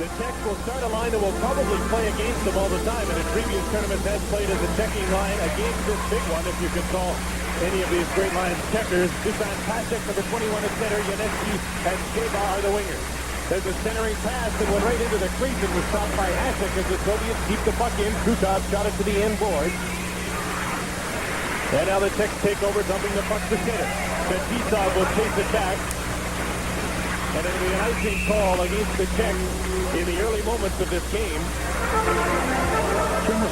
The Czechs will start a line that will probably play against them all the time, and in previous tournaments has played as a checking line against this big one, if you can call any of these great lines checkers. Dusan Pasek, number 21 at center. Yanetsky and Sheba are the wingers. There's a centering pass that went right into the crease and was stopped by Hasek as the Soviets keep the puck in. Krutov shot it to the end board. And now the Czechs take over, dumping the puck to center. Fetisov will chase it back. And it'll be an icing call against the Czechs in the early moments of this game.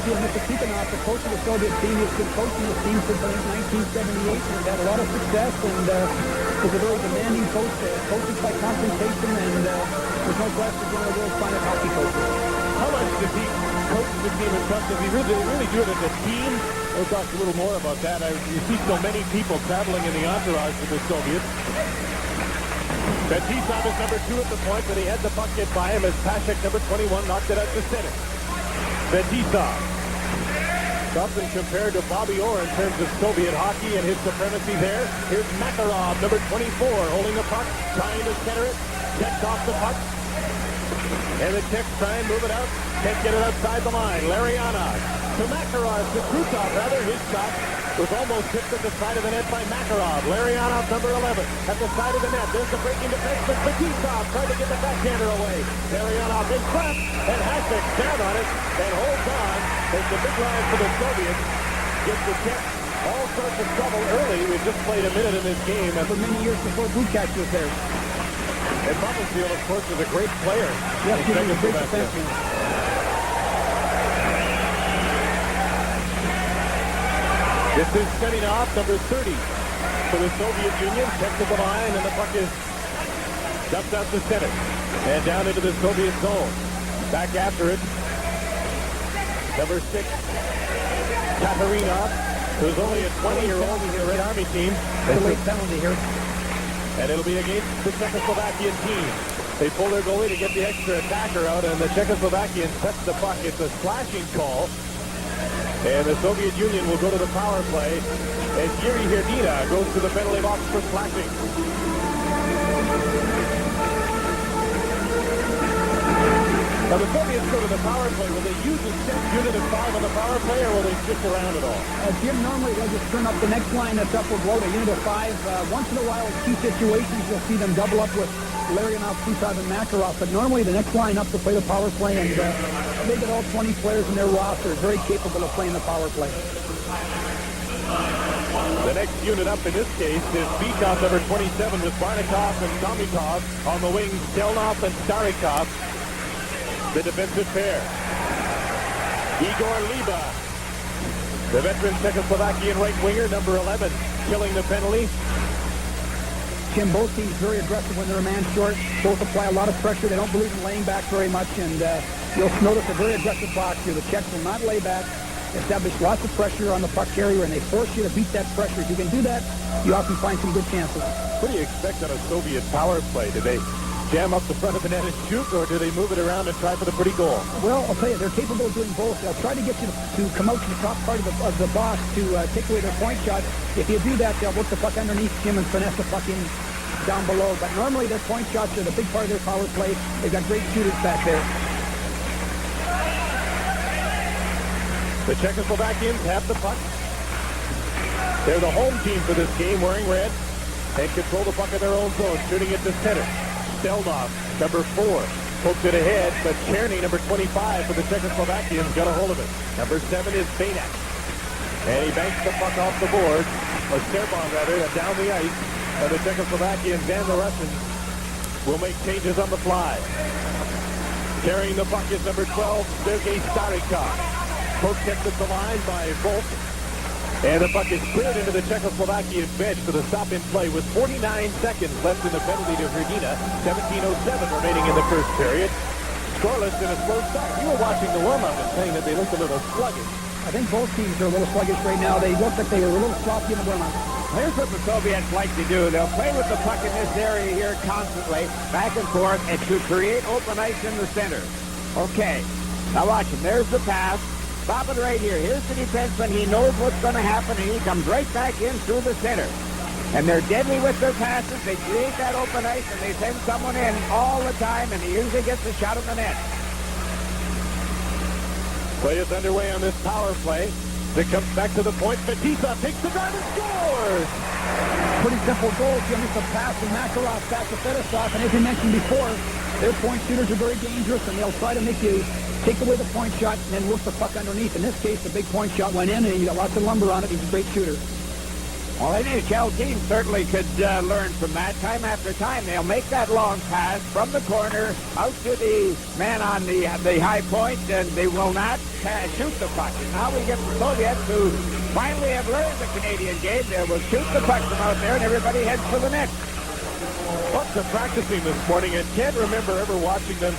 Mr. Tikhonov, the coach of the Soviet team, has been coaching this team since 1978 and had a lot of success, and is a very demanding coach, coaches by confrontation, and there's no question he's one of the world's finest hockey coaches. How much does he coach the team in trust? Does he really do it as a team? We'll talk a little more about that. You see so many people traveling in the entourage of the Soviets. Fetisov is number 2 at the point, but he had the puck get by him as Pasek, number 21, knocked it out to center. Fetisov, often compared to Bobby Orr in terms of Soviet hockey and his supremacy there. Here's Makarov, number 24, holding the puck, trying to center it, checked off the puck. And the Czechs try and move it out, can't get it outside the line. Larionov to Makarov, to Krutov, rather. His shot was almost hit at the side of the net by Makarov. Larionov, number 11, at the side of the net. There's the breaking defense, but Fetisov tried to get the backhander away. Larionov in front, and Hasek down on it and holds on as the big line for the Soviets gets the Czechs all sorts of trouble early. We've just played a minute in this game. And for many years before Bukac was there. And Bumblesfield, of course, is a great player. Yes, he was a great defenseman. This is Seminov, number 30 for the Soviet Union. Checks at the line, and the puck is dumped out to center. And down into the Soviet zone. Back after it. Number 6, Katarinov, who's only a 20-year-old in the Red Army team. It's a late penalty here. And it'll be against the Czechoslovakian team. They pull their goalie to get the extra attacker out, and the Czechoslovakians touch the puck. It's a slashing call. And the Soviet Union will go to the power play as Yuri Herdina goes to the penalty box for slashing. Now the Soviets go to the power play. Will they use a set unit of 5 on the power play, or will they stick around at all? Jim, normally they'll just turn up the next line that's up with load, a unit of 5. Once in a while, in key situations, you'll see them double up with Larionov, Krutov, and Makarov. But normally the next line up to play the power play, and they get all 20 players in their roster, very capable of playing the power play. The next unit up in this case is Beekov, number 27, with Barnikov and Tomikov on the wings, Stelnov and Starikov. The defensive pair. Igor Liba, the veteran Czechoslovakian right winger, number 11, killing the penalty. Jim, both teams very aggressive when they're a man short. Both apply a lot of pressure. They don't believe in laying back very much, and you'll notice a very aggressive box here. The Czechs will not lay back, establish lots of pressure on the puck carrier, and they force you to beat that pressure. If you can do that, you often find some good chances. What do you expect on a Soviet power play? Do they jam up the front of the net and shoot, or do they move it around and try for the pretty goal? Well, I'll tell you, they're capable of doing both. They'll try to get you to come out to the top part of the box to take away their point shot. If you do that, they'll work the puck underneath Jim and finesse the puck in down below. But normally their point shots are the big part of their power play. They've got great shooters back there. The Czechoslovakians have the puck. They're the home team for this game, wearing red. They control the puck in their own zone, shooting it to center. Stelnov, number 4, poked it ahead, but Cherny, number 25 for the Czechoslovakians, got a hold of it. Number 7 is Banak. And he banks the puck off the board, or Sterbon rather, down the ice. And the Czechoslovakians and the Russians will make changes on the fly. Carrying the puck is number 12, Sergei Starikov. Poke kept at the line by Volk. And the puck is cleared into the Czechoslovakian bench for the stop in play with 49 seconds left in the penalty to Hrdina. 17:07 remaining in the first period. Scoreless in a slow start. You were watching the warm-up and saying that they looked a little sluggish. I think both teams are a little sluggish right now. They look like they were a little sloppy in the warm-up. Here's what the Soviets like to do. They'll play with the puck in this area here constantly, back and forth, and to create open ice in the center. Okay, now watch him. There's the pass. Stop it right here. Here's the defenseman. He knows what's going to happen, and he comes right back in through the center. And they're deadly with their passes. They create that open ice, and they send someone in all the time, and he usually gets a shot on the net. Play is underway on this power play. It comes back to the point. Batista takes the drive and scores! Pretty simple goal. Jim, it's a pass from Makarov back to Fedosov. And as we mentioned before, their point shooters are very dangerous, and they'll try to make you take away the point shot and then work the puck underneath. In this case, the big point shot went in, and he got lots of lumber on it. He's a great shooter. Well, any NHL team certainly could learn from that. Time after time, they'll make that long pass from the corner out to the man on the high point, and they will not shoot the puck. And now we get the Soviets, who finally have learned the Canadian game. They will shoot the puck from out there, and everybody heads for the net. Lots of practicing this morning, and can't remember ever watching them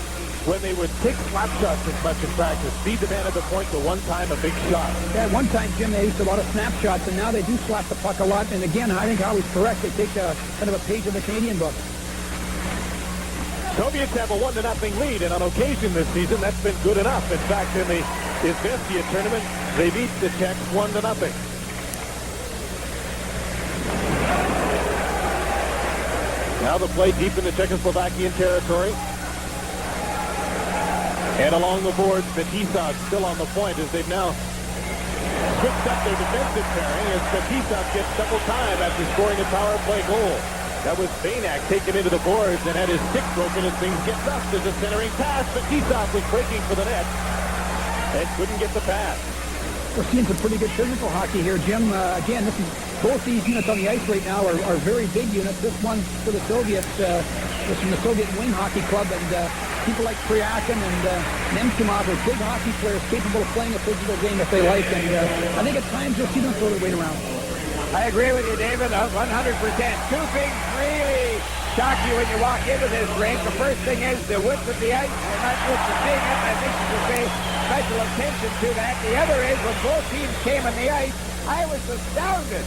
when they would take slap shots as much in practice. Feed the man at the point to one time a big shot. Yeah, at one time, Jim, they used a lot of snapshots, and now they do slap the puck a lot. And again, I think Howie's correct. They take kind of a page of the Canadian book. Soviets have a 1-0 lead, and on occasion this season, that's been good enough. In fact, in the Izvestia tournament, they beat the Czechs 1-0. Now the play deep in the Czechoslovakian territory. And along the boards, Fetisov still on the point as they've now switched up their defensive pairing as Fetisov gets double time after scoring a power play goal. That was Banak taken into the boards and had his stick broken as things get rough. There's a centering pass. Fetisov was breaking for the net and couldn't get the pass. We're seeing some pretty good physical hockey here, Jim. Again, both these units on the ice right now are very big units. This one for the Soviets was from the Soviet Wing Hockey Club, and people like Kryakin and Nemchimov are big hockey players capable of playing a physical game if they like, and I think at times you'll see them throw their weight around. I agree with you, David, 100%. Two things really shock you when you walk into this rink. The first thing is the width of the ice. We're not used to seeing it. I think you should pay special attention to that. The other is when both teams came on the ice, I was astounded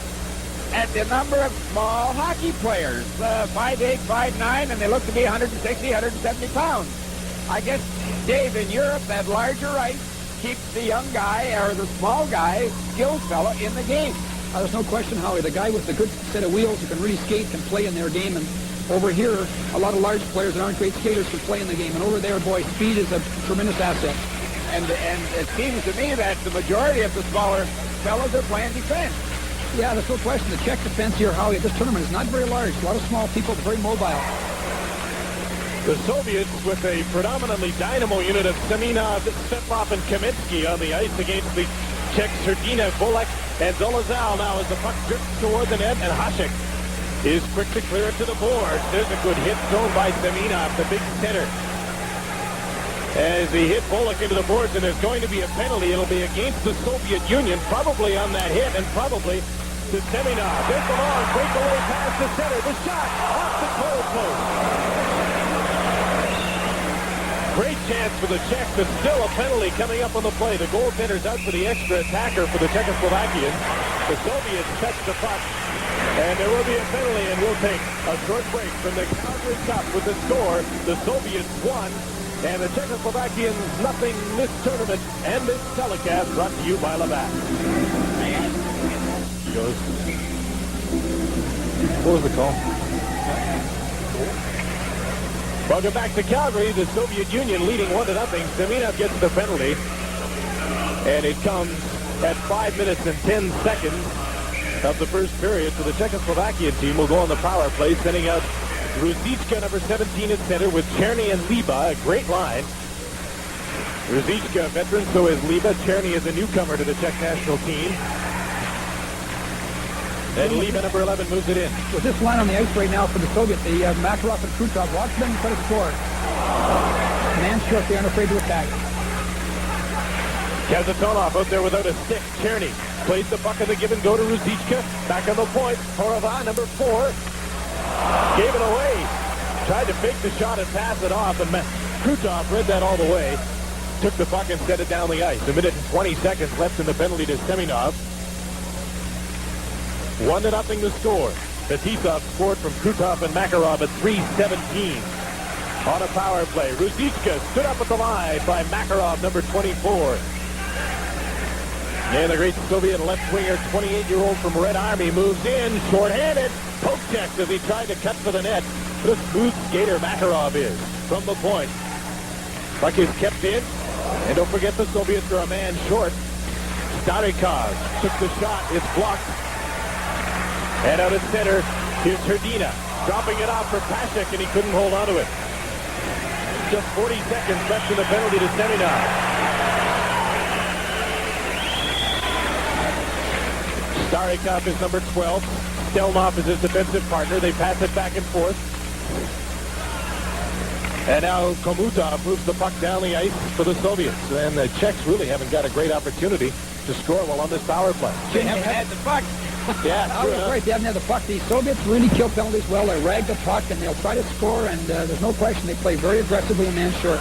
at the number of small hockey players, 5'8", 5'9", and they look to be 160, 170 pounds. I guess, Dave, in Europe, that larger ice keeps the young guy or the small guy, skilled fella, in the game. There's no question, Howie. The guy with the good set of wheels who can really skate can play in their game. And over here, a lot of large players that aren't great skaters can play in the game. And over there, boy, speed is a tremendous asset. And it seems to me that the majority of the smaller fellas are playing defense. Yeah, there's no question. The Czech defense here, Howie, at this tournament is not very large. A lot of small people, very mobile. The Soviets with a predominantly dynamo unit of Seminov, Stepanov, and Kamensky on the ice against the Czechs, Serdina, Volek, and Zolazal. Now as the puck drifts toward the net, and Hasek is quick to clear it to the board. There's a good hit thrown by Seminov, the big center. As he hit Volek into the boards, and there's going to be a penalty. It'll be against the Soviet Union, probably on that hit, and probably to Seminov. There's the long breakaway pass to center. The shot off the goal post. Great chance for the Czechs, but still a penalty coming up on the play. The goaltender's out for the extra attacker for the Czechoslovakians. The Soviets touch the puck, and there will be a penalty, and we'll take a short break from the Calgary Cup with the score. The Soviets won, and the Czechoslovakians nothing this tournament and this telecast brought to you by Labatt. Goes. What was the call? Welcome back to Calgary. The Soviet Union leading 1-0. Seminov gets the penalty. And it comes at 5 minutes and 10 seconds of the first period. So the Czechoslovakian team will go on the power play, sending out Ruzicka, number 17 at center, with Cherny and Liba, a great line. Ruzicka, veteran, so is Liba. Cherny is a newcomer to the Czech national team. And Liba, number 11, moves it in. With this line on the ice right now for the Soviets, the Makarov and Krutov, watch them try to score. Man short, they aren't afraid to attack. Kazatonov out there without a stick. Cherny plays the puck of the give and go to Ruzicka. Back on the point. Horova, number 4, gave it away. Tried to fake the shot and pass it off, and Krutov read that all the way. Took the puck and set it down the ice. 1 minute and 20 seconds left in the penalty to Seminov. 1-0 the score. Fetisov scored from Krutov and Makarov at 3:17. On a power play, Ruzicka stood up at the line by Makarov, number 24. And the great Soviet left winger, 28-year-old from Red Army, moves in, short-handed, poke checked as he tried to cut for the net. What a smooth skater Makarov is from the point. Puck is kept in, and don't forget the Soviets are a man short. Starikov took the shot, it's blocked. And out at center, here's Hrdina, dropping it off for Pashek, and he couldn't hold on to it. Just 40 seconds left in the penalty to Seminov. Starikov is number 12. Stelnov is his defensive partner. They pass it back and forth. And now Komutov moves the puck down the ice for the Soviets. And the Czechs really haven't got a great opportunity to score while on this power play. They haven't had the puck. Yeah, I was right. They haven't had the puck. The Soviets really kill penalties well. They rag the puck, and they'll try to score, and there's no question they play very aggressively in man short.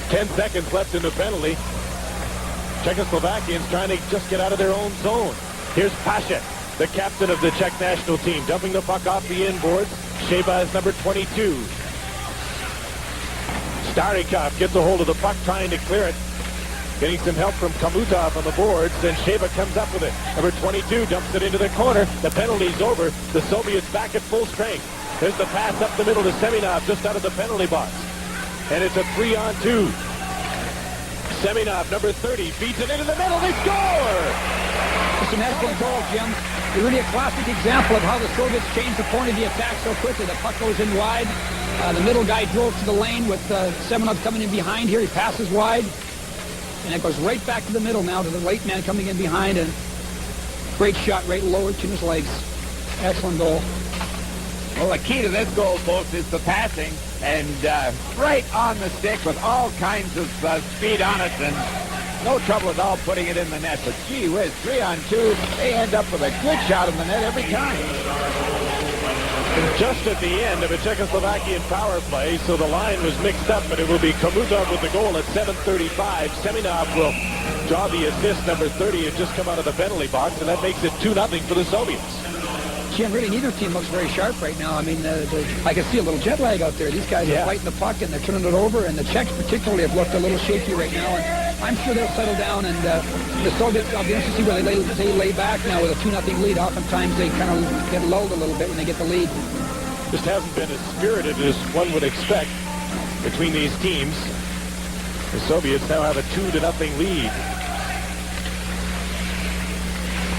10 seconds left in the penalty. Czechoslovakians trying to just get out of their own zone. Here's Pashek, the captain of the Czech national team, dumping the puck off the inboards. Sheba is number 22. Starikov gets a hold of the puck, trying to clear it. Getting some help from Komutov on the boards, and Sheba comes up with it. Number 22 dumps it into the corner. The penalty's over. The Soviets back at full strength. There's the pass up the middle to Seminov, just out of the penalty box. And it's a 3-on-2. Seminov, number 30, feeds it into the middle. They score! It's an excellent goal, Jim. It's really a classic example of how the Soviets changed the point of the attack so quickly. The puck goes in wide. The middle guy drove to the lane with Semenov coming in behind here. He passes wide. And it goes right back to the middle now to the late man coming in behind. And great shot right lower to his legs. Excellent goal. Well, the key to this goal, folks, is the passing. And right on the stick with all kinds of speed on it. And no trouble at all putting it in the net. But gee whiz, 3-on-2. They end up with a good shot in the net every time. Just at the end of a Czechoslovakian power play, so the line was mixed up, but it will be Komutov with the goal at 7:35. Seminov will draw the assist. Number 30 had just come out of the penalty box, and that makes it 2-0 for the Soviets. Jim, really neither team looks very sharp right now. I mean, I can see a little jet lag out there. These guys are fighting the puck, and they're turning it over, and the Czechs particularly have looked a little shaky right now, and I'm sure they'll settle down, and the Soviets, I'll be interested to see where they lay back now with a 2-0 lead. Oftentimes they kind of get lulled a little bit when they get the lead. Just hasn't been as spirited as one would expect between these teams. The Soviets now have a 2-0 lead.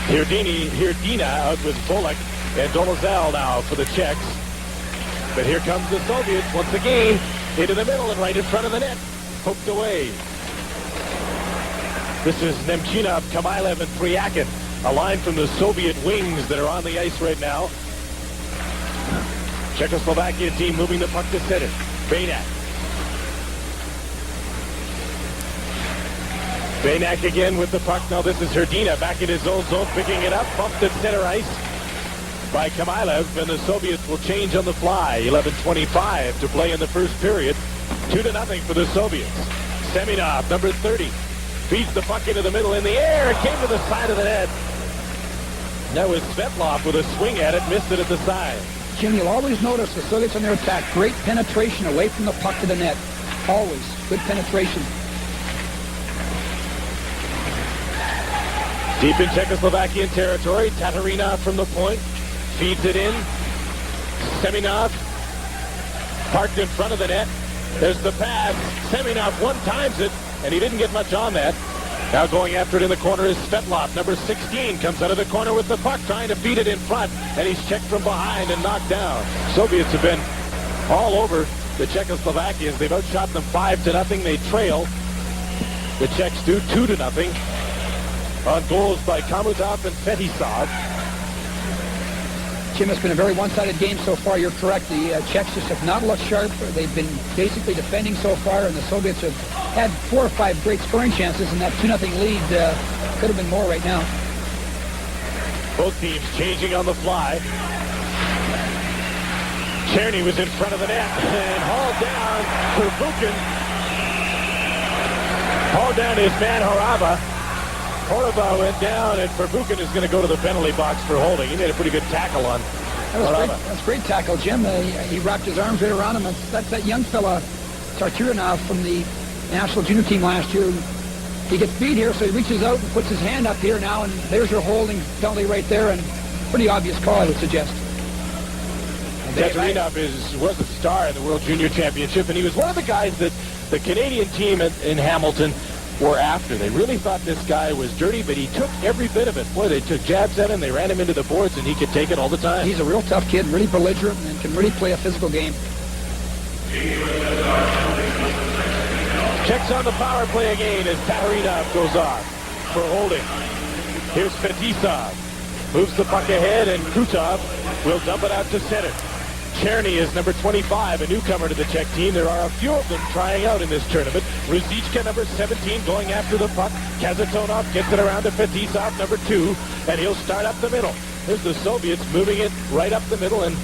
Hrdina out with Bullock and Dolezal now for the Czechs. But here comes the Soviets once again into the middle and right in front of the net. Poked away. This is Nemchinov, Kamailev, and Fryakin. A line from the Soviet wings that are on the ice right now. Czechoslovakia team moving the puck to center. Baynak. Baynak again with the puck. Now this is Hrdina back in his own zone, picking it up. Bumped at center ice by Kamailev, and the Soviets will change on the fly. 11:25 to play in the first period. 2-0 for the Soviets. Seminov, number 30, feeds the puck into the middle in the air. It came to the side of the net. That was Svetlov with a swing at it, missed it at the side. Jim, you'll always notice the Soviets on their attack, great penetration away from the puck to the net. Always. Good penetration. Deep in Czechoslovakian territory, Tatarina from the point, feeds it in. Seminov parked in front of the net. There's the pass. Seminov one-times it, and he didn't get much on that. Now going after it in the corner is Svetlov. Number 16 comes out of the corner with the puck, trying to feed it in front, and he's checked from behind and knocked down. Soviets have been all over the Czechoslovakians. They've outshot them 5-0. They trail. The Czechs do 2-0 on goals by Komutov and Fetisov. Jim, it's been a very one-sided game so far. You're correct. The Czechs just have not looked sharp. They've been basically defending so far, and the Soviets have had 4 or 5 great scoring chances, and that 2-0 lead could have been more right now. Both teams changing on the fly. Cherny was in front of the net and hauled down for Bukin. Hauled down his man Horava. Horava went down, and Verbuchen is going to go to the penalty box for holding. He made a pretty good tackle on Horava. That's a great tackle, Jim. He wrapped his arms right around him. That's that young fella, Tarturinov, from the national junior team last year, He gets beat here, so he reaches out and puts his hand up here now, and there's your holding penalty right there, and pretty obvious call, I would suggest. Katarinov was a star in the World Junior Championship, and he was one of the guys that the Canadian team in Hamilton were after. They really thought this guy was dirty, but he took every bit of it. Boy, they took jabs at him, they ran him into the boards, and he could take it all the time. He's a real tough kid, really belligerent, and can really play a physical game. Checks on the power play again as Katarinov goes off for holding. Here's Fetisov. Moves the puck ahead, and Krutov will dump it out to center. Cherny is number 25, a newcomer to the Czech team. There are a few of them trying out in this tournament. Ruzicka, number 17, going after the puck. Kazatonov gets it around to Fetisov, number 2, and he'll start up the middle. Here's the Soviets moving it right up the middle, and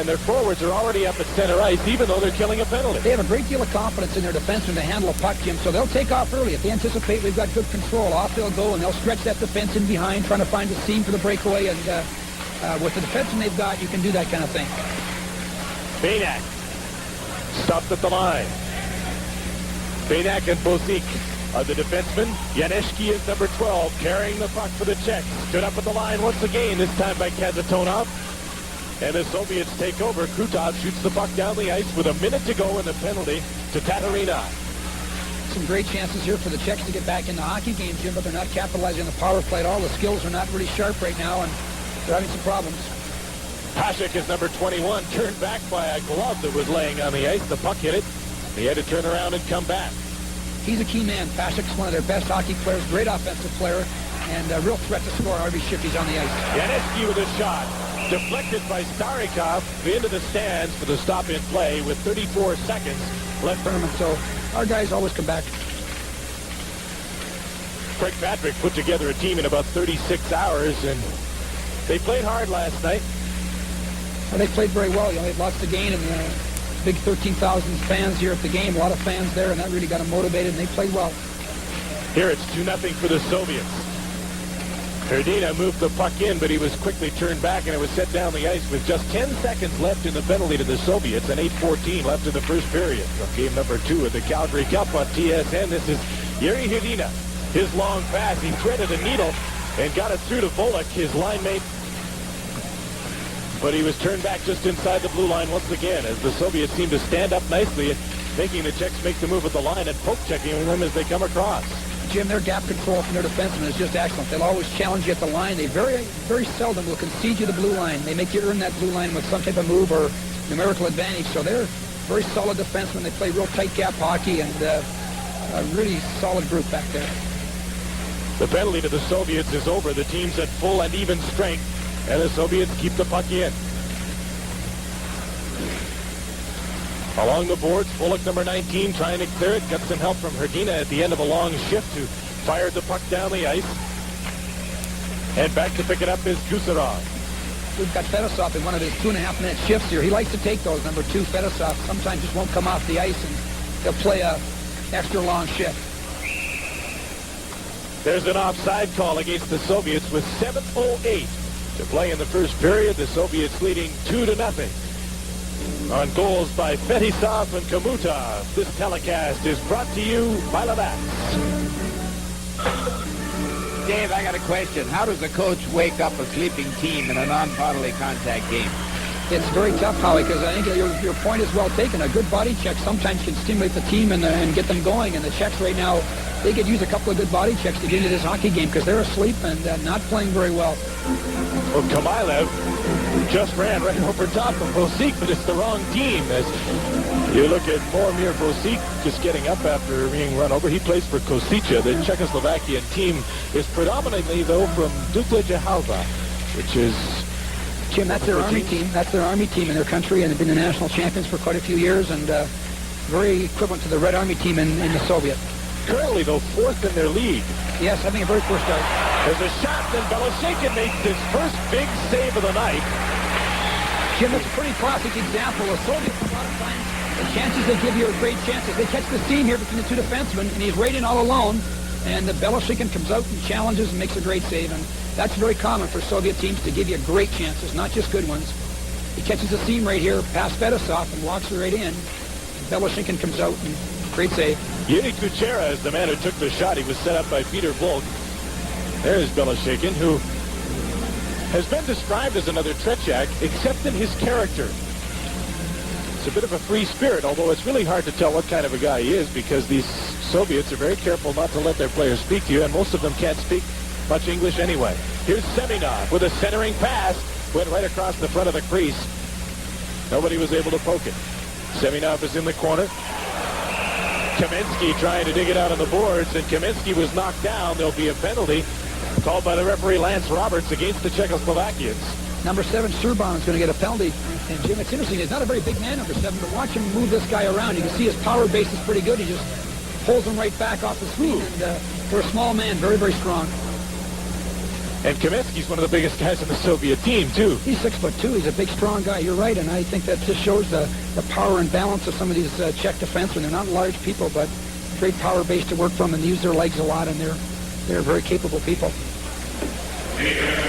their forwards are already up at center ice, even though they're killing a penalty. They have a great deal of confidence in their defensemen to handle a puck, Jim, so they'll take off early. If they anticipate we've got good control, off they'll go, and they'll stretch that defense in behind, trying to find a seam for the breakaway, and with the defenseman they've got, you can do that kind of thing. Baynak stopped at the line. Baynak and Bozik are the defensemen. Janeshki is number 12, carrying the puck for the Czechs. Stood up at the line once again, this time by Kazatonov. And the Soviets take over. Krutov shoots the puck down the ice with a minute to go, and the penalty to Katarinov. Some great chances here for the Czechs to get back in the hockey game, Jim, but they're not capitalizing on the power play at all. The skills are not really sharp right now, and they're having some problems. Hasek is number 21, turned back by a glove that was laying on the ice. The puck hit it. He had to turn around and come back. He's a key man. Pasek's one of their best hockey players, great offensive player, and a real threat to score every shift he's on the ice. Janetsky with a shot. Deflected by Starikov into the stands for the stop in play with 34 seconds left. So our guys always come back. Craig Patrick put together a team in about 36 hours, and they played hard last night. Well, they played very well. They had lots to gain, and big 13,000 fans here at the game. A lot of fans there, and that really got them motivated, and they played well. Here it's 2-0 for the Soviets. Herdina moved the puck in, but he was quickly turned back, and it was set down the ice with just 10 seconds left in the penalty to the Soviets and 8:14 left in the first period. From game number 2 of the Calgary Cup on TSN, this is Yuri Herdina. His long pass, he threaded a needle and got it through to Volek, his line mate. But he was turned back just inside the blue line once again as the Soviets seem to stand up nicely, making the Czechs make the move at the line and poke checking them as they come across. Jim, their gap control from their defensemen is just excellent. They'll always challenge you at the line. They very, very seldom will concede you the blue line. They make you earn that blue line with some type of move or numerical advantage. So they're very solid defensemen. They play real tight gap hockey, and a really solid group back there. The penalty to the Soviets is over. The team's at full and even strength, and the Soviets keep the puck in. Along the boards, Volek, number 19, trying to clear it. Got some help from Herdina at the end of a long shift, who fired the puck down the ice. And back to pick it up is Gusarov. We've got Fetisov in one of his 2.5-minute shifts here. He likes to take those. Number 2, Fetisov, sometimes just won't come off the ice, and he'll play a extra long shift. There's an offside call against the Soviets with 7:08 to play in the first period. The Soviets leading 2-0. On goals by Fetisov and Komutov. This telecast is brought to you by Labatt. Dave, I got a question. How does a coach wake up a sleeping team in a non-bodily contact game? It's very tough, Howie, because I think your point is well taken. A good body check sometimes can stimulate the team and get them going. And the Czechs right now, they could use a couple of good body checks to get into this hockey game because they're asleep and not playing very well. Well, Kamailev just ran right over top of Bozik, but it's the wrong team. As you look at Boromir Bozik just getting up after being run over. He plays for Kosice. The Czechoslovakian team is predominantly, though, from Dukla Jehalva, which is... Jim, that's their Army team. That's their Army team in their country, and they've been the national champions for quite a few years, and very equivalent to the Red Army team in the Soviet. Currently, though, 4th in their league. Yes, I think a very poor start. There's a shot, and Beloshenkin makes his first big save of the night. Jim, that's a pretty classic example. The Soviets, a lot of times, the chances they give you are great chances. They catch the seam here between the two defensemen, and he's right in all alone, and the Beloshenkin comes out and challenges and makes a great save, and that's very common for Soviet teams to give you great chances, not just good ones. He catches the seam right here past Fetisov and walks right in. Beloshenkin comes out and great save. Yuri Kuchera is the man who took the shot. He was set up by Peter Volk. There's Belashikin, who has been described as another Tretiak, except in his character. It's a bit of a free spirit, although it's really hard to tell what kind of a guy he is because these Soviets are very careful not to let their players speak to you, and most of them can't speak much English anyway. Here's Seminov with a centering pass. Went right across the front of the crease. Nobody was able to poke it. Seminov is in the corner. Kamensky trying to dig it out on the boards, and Kamensky was knocked down. There'll be a penalty called by the referee Lance Roberts against the Czechoslovakians. Number 7, Serban, is going to get a penalty. And Jim, it's interesting. He's not a very big man, number 7, but watch him move this guy around. You can see his power base is pretty good. He just pulls him right back off his feet. And for a small man, very, very strong. And Kamensky's one of the biggest guys in the Soviet team, too. He's 6'2". He's a big, strong guy. You're right, and I think that just shows the power and balance of some of these Czech defensemen. They're not large people, but great power base to work from, and they use their legs a lot, and they're very capable people.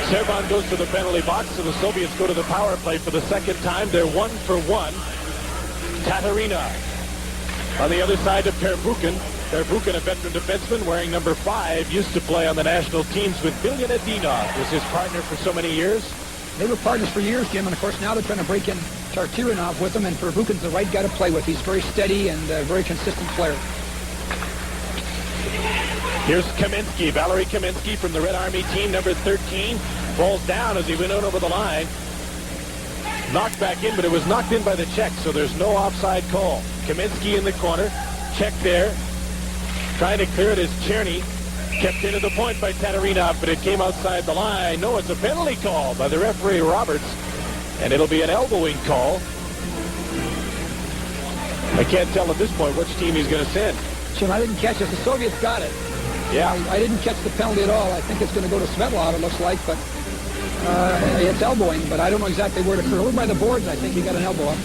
Serban goes to the penalty box, so the Soviets go to the power play for the second time. They're 1-for-1. Katarina on the other side of Pervukin. Pervukin, a veteran defenseman wearing number 5, used to play on the national teams with Bilyan Adinov. Was his partner for so many years. They were partners for years, Jim, and of course now they're trying to break in Tartarinov with them, and Pervukin's the right guy to play with. He's very steady and a very consistent player. Here's Kamensky, Valery Kamensky from the Red Army team, number 13. Falls down as he went out over the line. Knocked back in, but it was knocked in by the Czech, so there's no offside call. Kamensky in the corner. Czech there. Trying to clear it as Cherny. Kept into the point by Tatarinov, but it came outside the line. No, it's a penalty call by the referee Roberts, and it'll be an elbowing call. I can't tell at this point which team he's going to send. Jim, I didn't catch it. The Soviets got it. Yeah. I didn't catch the penalty at all. I think it's going to go to Svetlov, it looks like, but it's elbowing, but I don't know exactly where to occur. Over by the boards, I think he got an elbow up.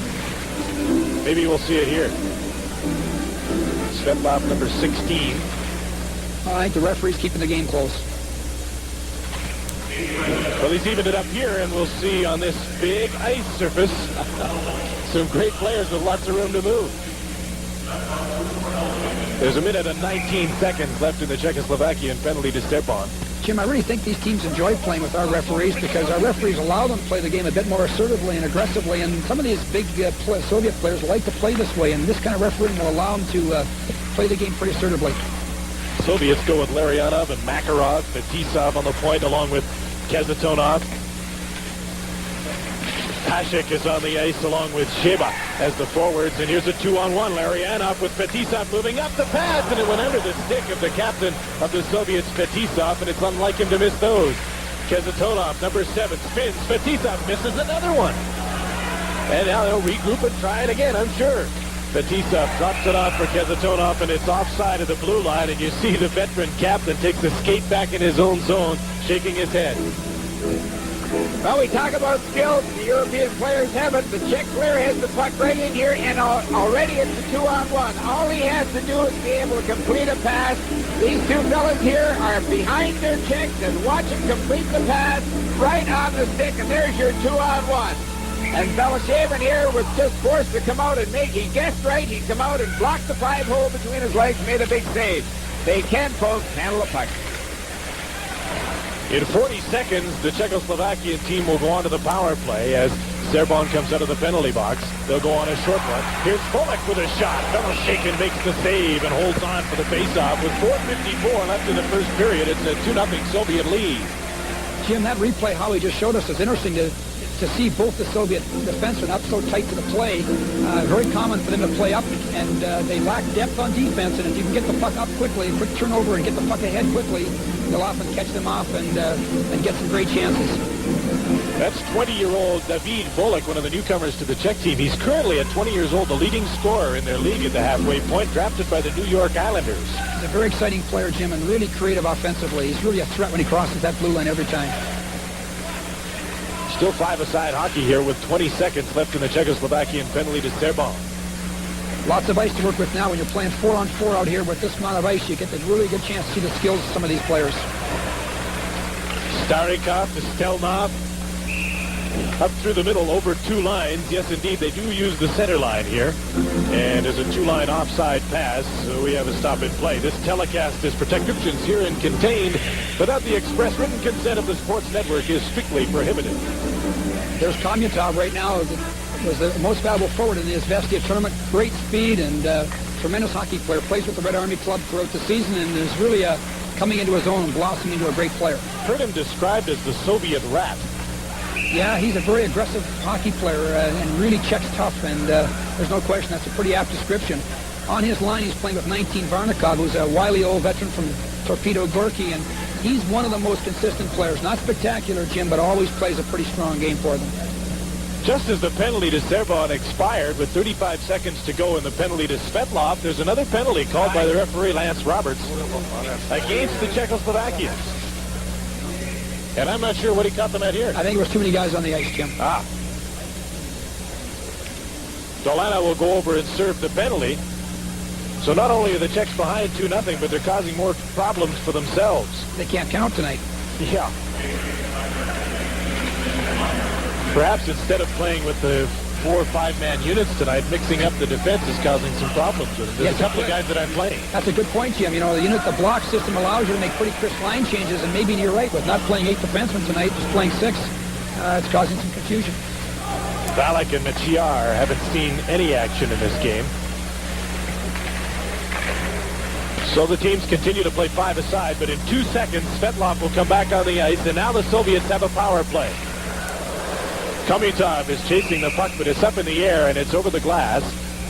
Maybe we'll see it here. Svetlov, number 16. I think the referee's keeping the game close. Well, he's evened it up here, and we'll see on this big ice surface some great players with lots of room to move. There's a minute and 19 seconds left in the Czechoslovakian penalty to Stepan. Jim, I really think these teams enjoy playing with our referees because our referees allow them to play the game a bit more assertively and aggressively, and some of these big Soviet players like to play this way, and this kind of refereeing will allow them to play the game pretty assertively. Soviets go with Larionov and Makarov, Fetisov on the point along with Kazatonov. Hasek is on the ice along with Sheba as the forwards, and here's a 2-on-1. Larionov with Fetisov moving up the pass, and it went under the stick of the captain of the Soviets, Fetisov, and it's unlike him to miss those. Kazatonov, number 7, spins. Fetisov misses another one. And now they'll regroup and try it again, I'm sure. Fetisov drops it off for Kazatonov, and it's offside of the blue line, and you see the veteran captain takes the skate back in his own zone, shaking his head. Well, we talk about skills. The European players have it. The Czech player has the puck right in here, and already it's a 2-on-1. All he has to do is be able to complete a pass. These two fellas here are behind their Czechs, and watch him complete the pass right on the stick, and there's your 2-on-1. And Belashikin here was just forced to come out and he guessed right. He come out and blocked the 5-hole between his legs, made a big save. They can, folks, handle a puck. In 40 seconds, the Czechoslovakian team will go on to the power play as Serban comes out of the penalty box. They'll go on a short one. Here's Fulek with a shot. Belashikin makes the save and holds on for the faceoff. With 4:54 left in the first period, it's a 2-0 Soviet lead. Jim, that replay Howie just showed us is interesting to see both the Soviet defensemen up so tight to the play. Very common for them to play up, and they lack depth on defense, and if you can get the puck up quickly, quick turnover, and get the puck ahead quickly, you'll often catch them off and get some great chances. That's 20-year-old David Volek, one of the newcomers to the Czech team. He's currently at 20 years old, the leading scorer in their league at the halfway point, drafted by the New York Islanders. He's a very exciting player, Jim, and really creative offensively. He's really a threat when he crosses that blue line every time. Still 5-a-side hockey here with 20 seconds left in the Czechoslovakian penalty to Serban. Lots of ice to work with now. When you're playing 4-on-4 out here with this amount of ice, you get a really good chance to see the skills of some of these players. Starikov to Stelnov. Up through the middle, over 2 lines. Yes, indeed, they do use the center line here. And there's a 2-line offside pass, so we have a stop in play. This telecast is protections here and contained, without the express written consent of the Sports Network is strictly prohibited. There's Kamyatov right now, was the most valuable forward in the Izvestia tournament. Great speed and tremendous hockey player. Plays with the Red Army Club throughout the season and is really coming into his own and blossoming into a great player. Heard him described as the Soviet rat. Yeah, he's a very aggressive hockey player and really checks tough, and there's no question that's a pretty apt description. On his line, he's playing with 19 Varnikov, who's a wily old veteran from Torpedo Gorky, and he's one of the most consistent players. Not spectacular, Jim, but always plays a pretty strong game for them. Just as the penalty to Serban expired with 35 seconds to go in the penalty to Svetlov, there's another penalty called by the referee, Lance Roberts, against the Czechoslovakians. And I'm not sure what he caught them at here. I think there was too many guys on the ice, Jim. Dolana will go over and serve the penalty. So not only are the Czechs behind 2-0, but they're causing more problems for themselves. They can't count tonight. Yeah. Perhaps instead of playing with the 4 or 5-man units tonight, mixing up the defense is causing some problems with them. There's a couple of guys that I'm playing. That's a good point, Jim. You know, the block system allows you to make pretty crisp line changes, and maybe you're right, with not playing 8 defensemen tonight, just playing 6, it's causing some confusion. Valak and Machiar haven't seen any action in this game. So the teams continue to play 5 aside, but in 2 seconds, Svetlov will come back on the ice, and now the Soviets have a power play. Kamyatov is chasing the puck, but it's up in the air, and it's over the glass.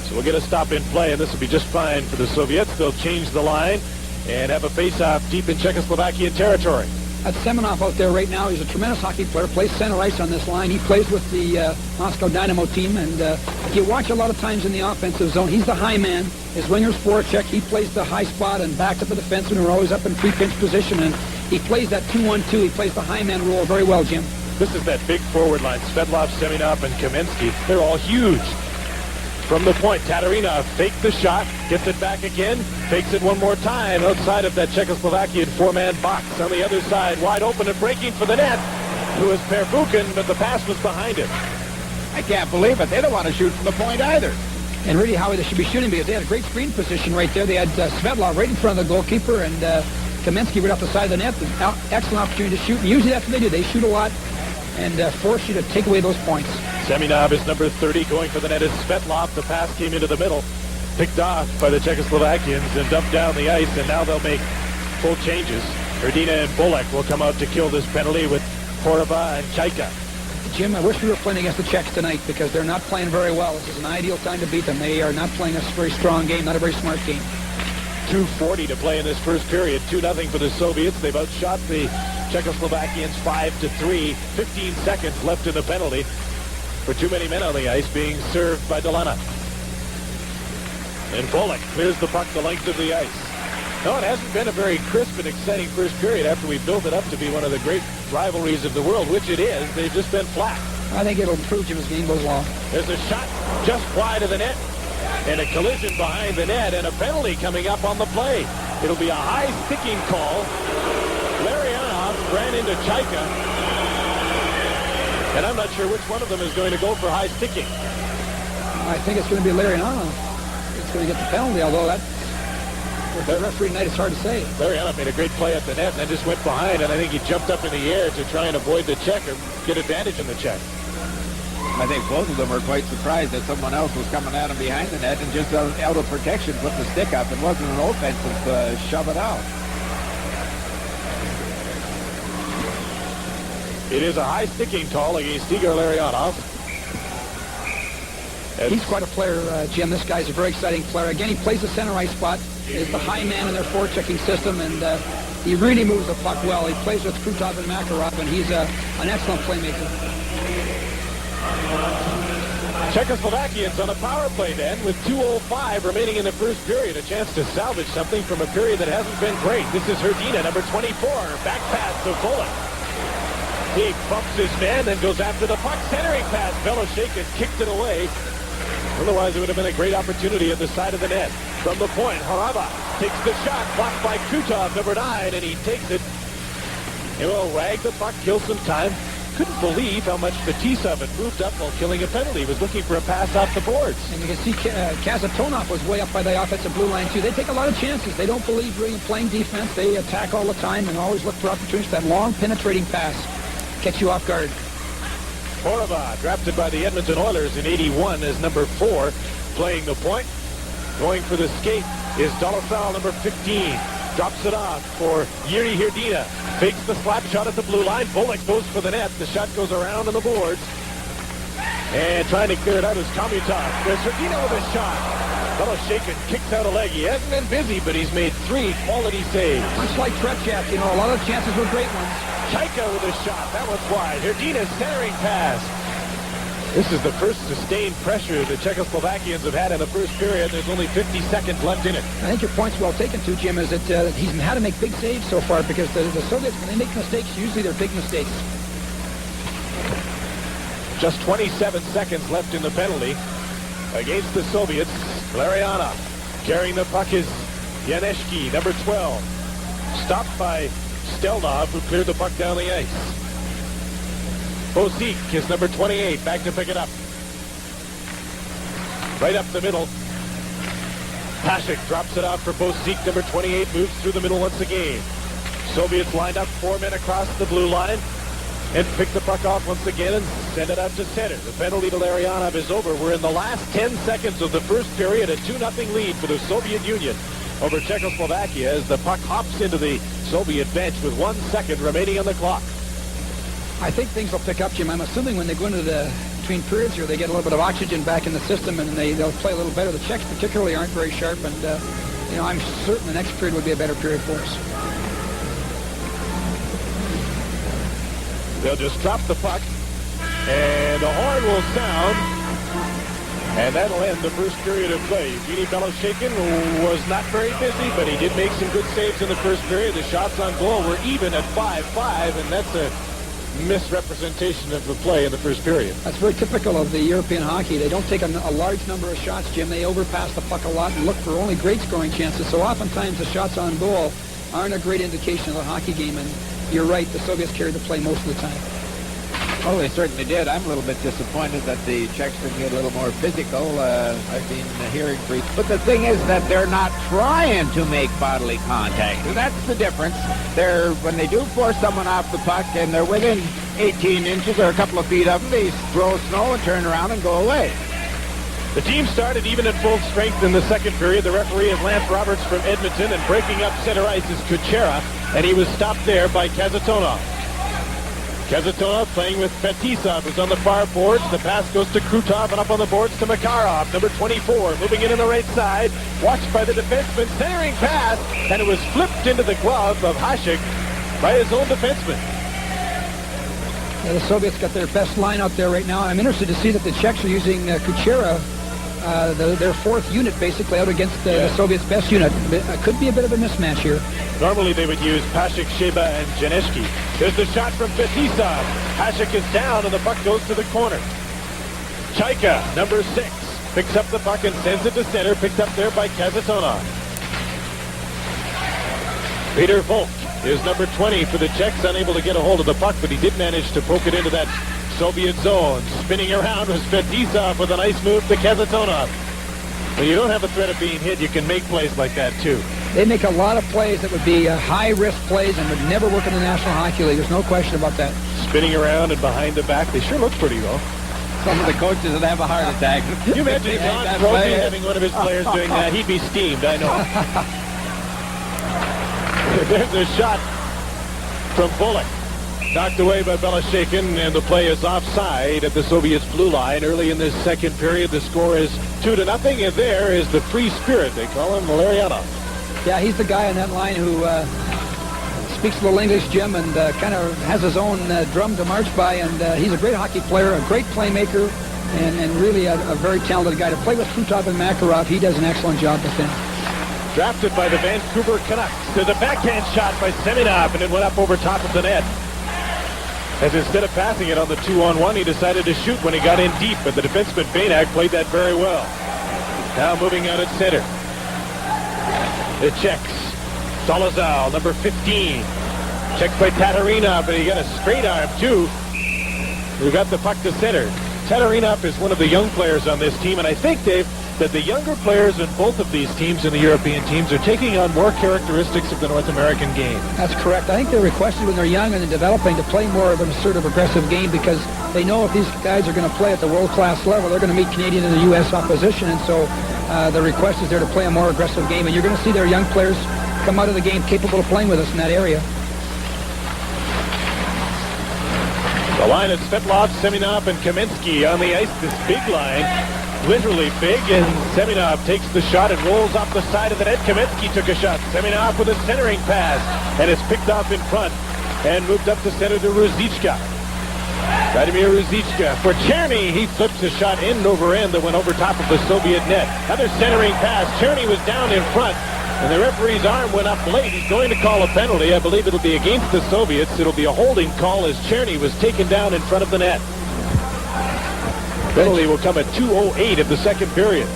So we'll get a stop in play, and this will be just fine for the Soviets. They'll change the line and have a face-off deep in Czechoslovakian territory. That's Semenov out there right now. He's a tremendous hockey player, plays center ice on this line. He plays with the Moscow Dynamo team, and if you watch a lot of times in the offensive zone, he's the high man. His winger's forecheck. He plays the high spot and backs up the defensemen who are always up in pre-pinch position, and he plays that 2-1-2. He plays the high man role very well, Jim. This is that big forward line. Svetlov, Semenov, and Kamensky. They're all huge. From the point, Tatarinov faked the shot, gets it back again, fakes it one more time outside of that Czechoslovakian 4-man box. On the other side, wide open and breaking for the net. It was Pervukin, but the pass was behind him. I can't believe it. They don't want to shoot from the point either. And really how they should be shooting, because they had a great screen position right there. They had Svetlov right in front of the goalkeeper and Kamensky right off the side of the net. Excellent opportunity to shoot. And usually that's what they do. They shoot a lot and force you to take away those points. Semenov is number 30. Going for the net is Svetlov. The pass came into the middle. Picked off by the Czechoslovakians and dumped down the ice, and now they'll make full changes. Erdina and Bolek will come out to kill this penalty with Horova and Chaika. Jim, I wish we were playing against the Czechs tonight because they're not playing very well. This is an ideal time to beat them. They are not playing a very strong game, not a very smart game. 2:40 to play in this first period. 2-0 for the Soviets. They've outshot the Czechoslovakians 5-3. 15 seconds left in the penalty for too many men on the ice, being served by Dolana. And Bolek clears the puck the length of the ice. No, it hasn't been a very crisp and exciting first period after we built it up to be one of the great rivalries of the world, which it is. They've just been flat. I think it'll improve, Jim, as the game goes along. There's a shot just wide of the net, and a collision behind the net, and a penalty coming up on the play. It'll be a high sticking call. Larionov ran into Chaika, and I'm not sure which one of them is going to go for high sticking. I think it's going to be Larionov. It's going to get the penalty, although that with the referee tonight, it's hard to say. Larionov made a great play at the net and then just went behind, and I think he jumped up in the air to try and avoid the check or get advantage in the check. I think both of them were quite surprised that someone else was coming at him behind the net and just out of protection put the stick up. It wasn't an offensive shove it out. It is a high sticking call against Igor Larionov. He's quite a player, Jim. This guy's a very exciting player. Again, he plays the center ice spot. He's the high man in their forechecking system, and he really moves the puck well. He plays with Krutov and Makarov, and he's an excellent playmaker. Czechoslovakians on a power play then with 2:05 remaining in the first period. A chance to salvage something from a period that hasn't been great. This is Hrdina, number 24. Back pass to Bolek. He bumps his man, then goes after the puck. Centering pass. Belashek has kicked it away. Otherwise, it would have been a great opportunity at the side of the net. From the point, Horava takes the shot. Blocked by Krutov, number 9, and he takes it. He will rag the puck, kill some time. couldn't believe how much Fetisov had moved up while killing a penalty. He was looking for a pass off the boards. And you can see Kazatonov was way up by the offensive blue line, too. They take a lot of chances. They don't believe really in playing defense. They attack all the time and always look for opportunities. That long, penetrating pass catch you off guard. Horova, drafted by the Edmonton Oilers in 81 as number 4, playing the point. Going for the skate is Dolasal, number 15. Drops it off for Yuri Hirdina. Fakes the slap shot at the blue line. Bullock goes for the net. The shot goes around on the boards. And trying to clear it out is Komitar. There's Hirdina with a shot. Fellow shaken, kicks out a leg. He hasn't been busy, but he's made 3 quality saves. Much like Tretiak, you know, a lot of chances were great ones. Chaika with a shot. That one's wide. Hirdina's centering pass. This is the first sustained pressure the Czechoslovakians have had in the first period. There's only 50 seconds left in it. I think your point's well taken, too, Jim, is that he's had to make big saves so far because the Soviets, when they make mistakes, usually they're big mistakes. Just 27 seconds left in the penalty against the Soviets. Lariana carrying the puck is Janeshki, number 12. Stopped by Stelnov, who cleared the puck down the ice. Bosik is number 28, back to pick it up. Right up the middle. Pashik drops it out for Bosik, number 28, moves through the middle once again. Soviets lined up 4 men across the blue line and pick the puck off once again and send it out to center. The penalty to Larionov is over. We're in the last 10 seconds of the first period, a 2-0 lead for the Soviet Union over Czechoslovakia as the puck hops into the Soviet bench with 1 second remaining on the clock. I think things will pick up, Jim. I'm assuming when they go into the between periods here, they get a little bit of oxygen back in the system and they'll play a little better. The Czechs particularly aren't very sharp, and you know, I'm certain the next period would be a better period for us. They'll just drop the puck, and the horn will sound, and that'll end the first period of play. Evgeny Beloshakin was not very busy, but he did make some good saves in the first period. The shots on goal were even at 5-5, and that's a misrepresentation of the play in the first period. That's very typical of the European hockey. They don't take a large number of shots, Jim. They overpass the puck a lot and look for only great scoring chances. So oftentimes the shots on goal aren't a great indication of the hockey game. And you're right, the Soviets carried the play most of the time. Oh, they certainly did. I'm a little bit disappointed that the Czechs didn't get a little more physical. I've been hearing brief. But the thing is that they're not trying to make bodily contact. That's the difference. When they do force someone off the puck and they're within 18 inches or a couple of feet of them, they throw snow and turn around and go away. The team started even at full strength in the second period. The referee is Lance Roberts from Edmonton, and breaking up center ice is Kuchera, and he was stopped there by Kazatonov. Kazatonov playing with Fetisov, who's on the far boards. The pass goes to Krutov and up on the boards to Makarov, number 24, moving in on the right side. Watched by the defenseman, centering pass, and it was flipped into the glove of Hasek by his own defenseman. Yeah, the Soviets got their best line out there right now. I'm interested to see that the Czechs are using Kuchera, their fourth unit, basically, out against the Soviets' best unit. Could be a bit of a mismatch here. Normally they would use Pashik, Sheba, and Janeshki. There's the shot from Fetisov. Pashik is down, and the puck goes to the corner. Chaika, number 6, picks up the puck and sends it to center, picked up there by Kazatonov. Peter Volk is number 20 for the Czechs, unable to get a hold of the puck, but he did manage to poke it into that Soviet zone. Spinning around was Fetisov with a nice move to Kazatonov. When you don't have a threat of being hit, you can make plays like that, too. They make a lot of plays that would be high-risk plays and would never work in the National Hockey League. There's no question about that. Spinning around and behind the back. They sure look pretty, though. Some of the coaches would have a heart attack. You imagine Don Brody having one of his players doing that. He'd be steamed, I know. There's a shot from Bullock. Knocked away by Beloshakin, and the play is offside at the Soviets' blue line. Early in this second period, the score is 2-0, and there is the free spirit. They call him Valeriano. Yeah, he's the guy on that line who speaks a little English, Jim, and kind of has his own drum to march by, and he's a great hockey player, a great playmaker, and really a very talented guy. To play with Krutov and Makarov, he does an excellent job with them. Drafted by the Vancouver Canucks. There's a backhand shot by Semenov, and it went up over top of the net. As instead of passing it on the 2-on-1, he decided to shoot when he got in deep, but the defenseman Banak played that very well. Now moving out at center. The Czechs. Dolazal, number 15. Checked by Tatarina, but he got a straight arm, too. who got the puck to center. Tatarinov is one of the young players on this team, and I think, Dave, that the younger players in both of these teams and the European teams are taking on more characteristics of the North American game. That's correct. I think they're requested when they're young and they're developing to play more of an assertive, aggressive game, because they know if these guys are going to play at the world-class level, they're going to meet Canadian and the U.S. opposition, and so the request is there to play a more aggressive game, and you're going to see their young players come out of the game capable of playing with us in that area. The line is Svetlov, Semenov, and Kamensky on the ice. This big line, literally big, and Semenov takes the shot and rolls off the side of the net. Kamensky took a shot. Semenov with a centering pass, and it's picked off in front and moved up the center to Ruzicka. Vladimir Ruzicka for Cherny. He flips a shot end over end that went over top of the Soviet net. Another centering pass. Cherny was down in front, and the referee's arm went up late. He's going to call a penalty. I believe it'll be against the Soviets. It'll be a holding call as Cherny was taken down in front of the net. Penalty will come at 2:08 of the second period.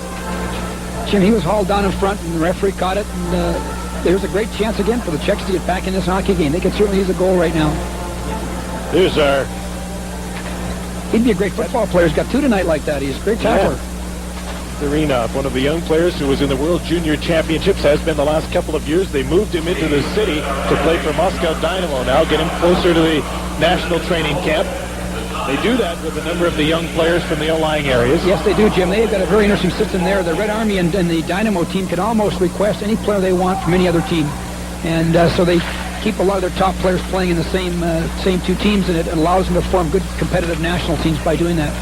Jim, he was hauled down in front, and the referee caught it, and there's a great chance again for the Czechs to get back in this hockey game. They could certainly use a goal right now. Here's our... He'd be a great football player. He's got two tonight like that. He's a great tackler. Tatarinov, one of the young players who was in the World Junior Championships, has been the last couple of years. They moved him into the city to play for Moscow Dynamo now, get him closer to the national training camp. They do that with a number of the young players from the outlying areas. Yes, they do, Jim. They've got a very interesting system there. The Red Army and the Dynamo team can almost request any player they want from any other team. And so they keep a lot of their top players playing in the same two teams, and it allows them to form good competitive national teams by doing that.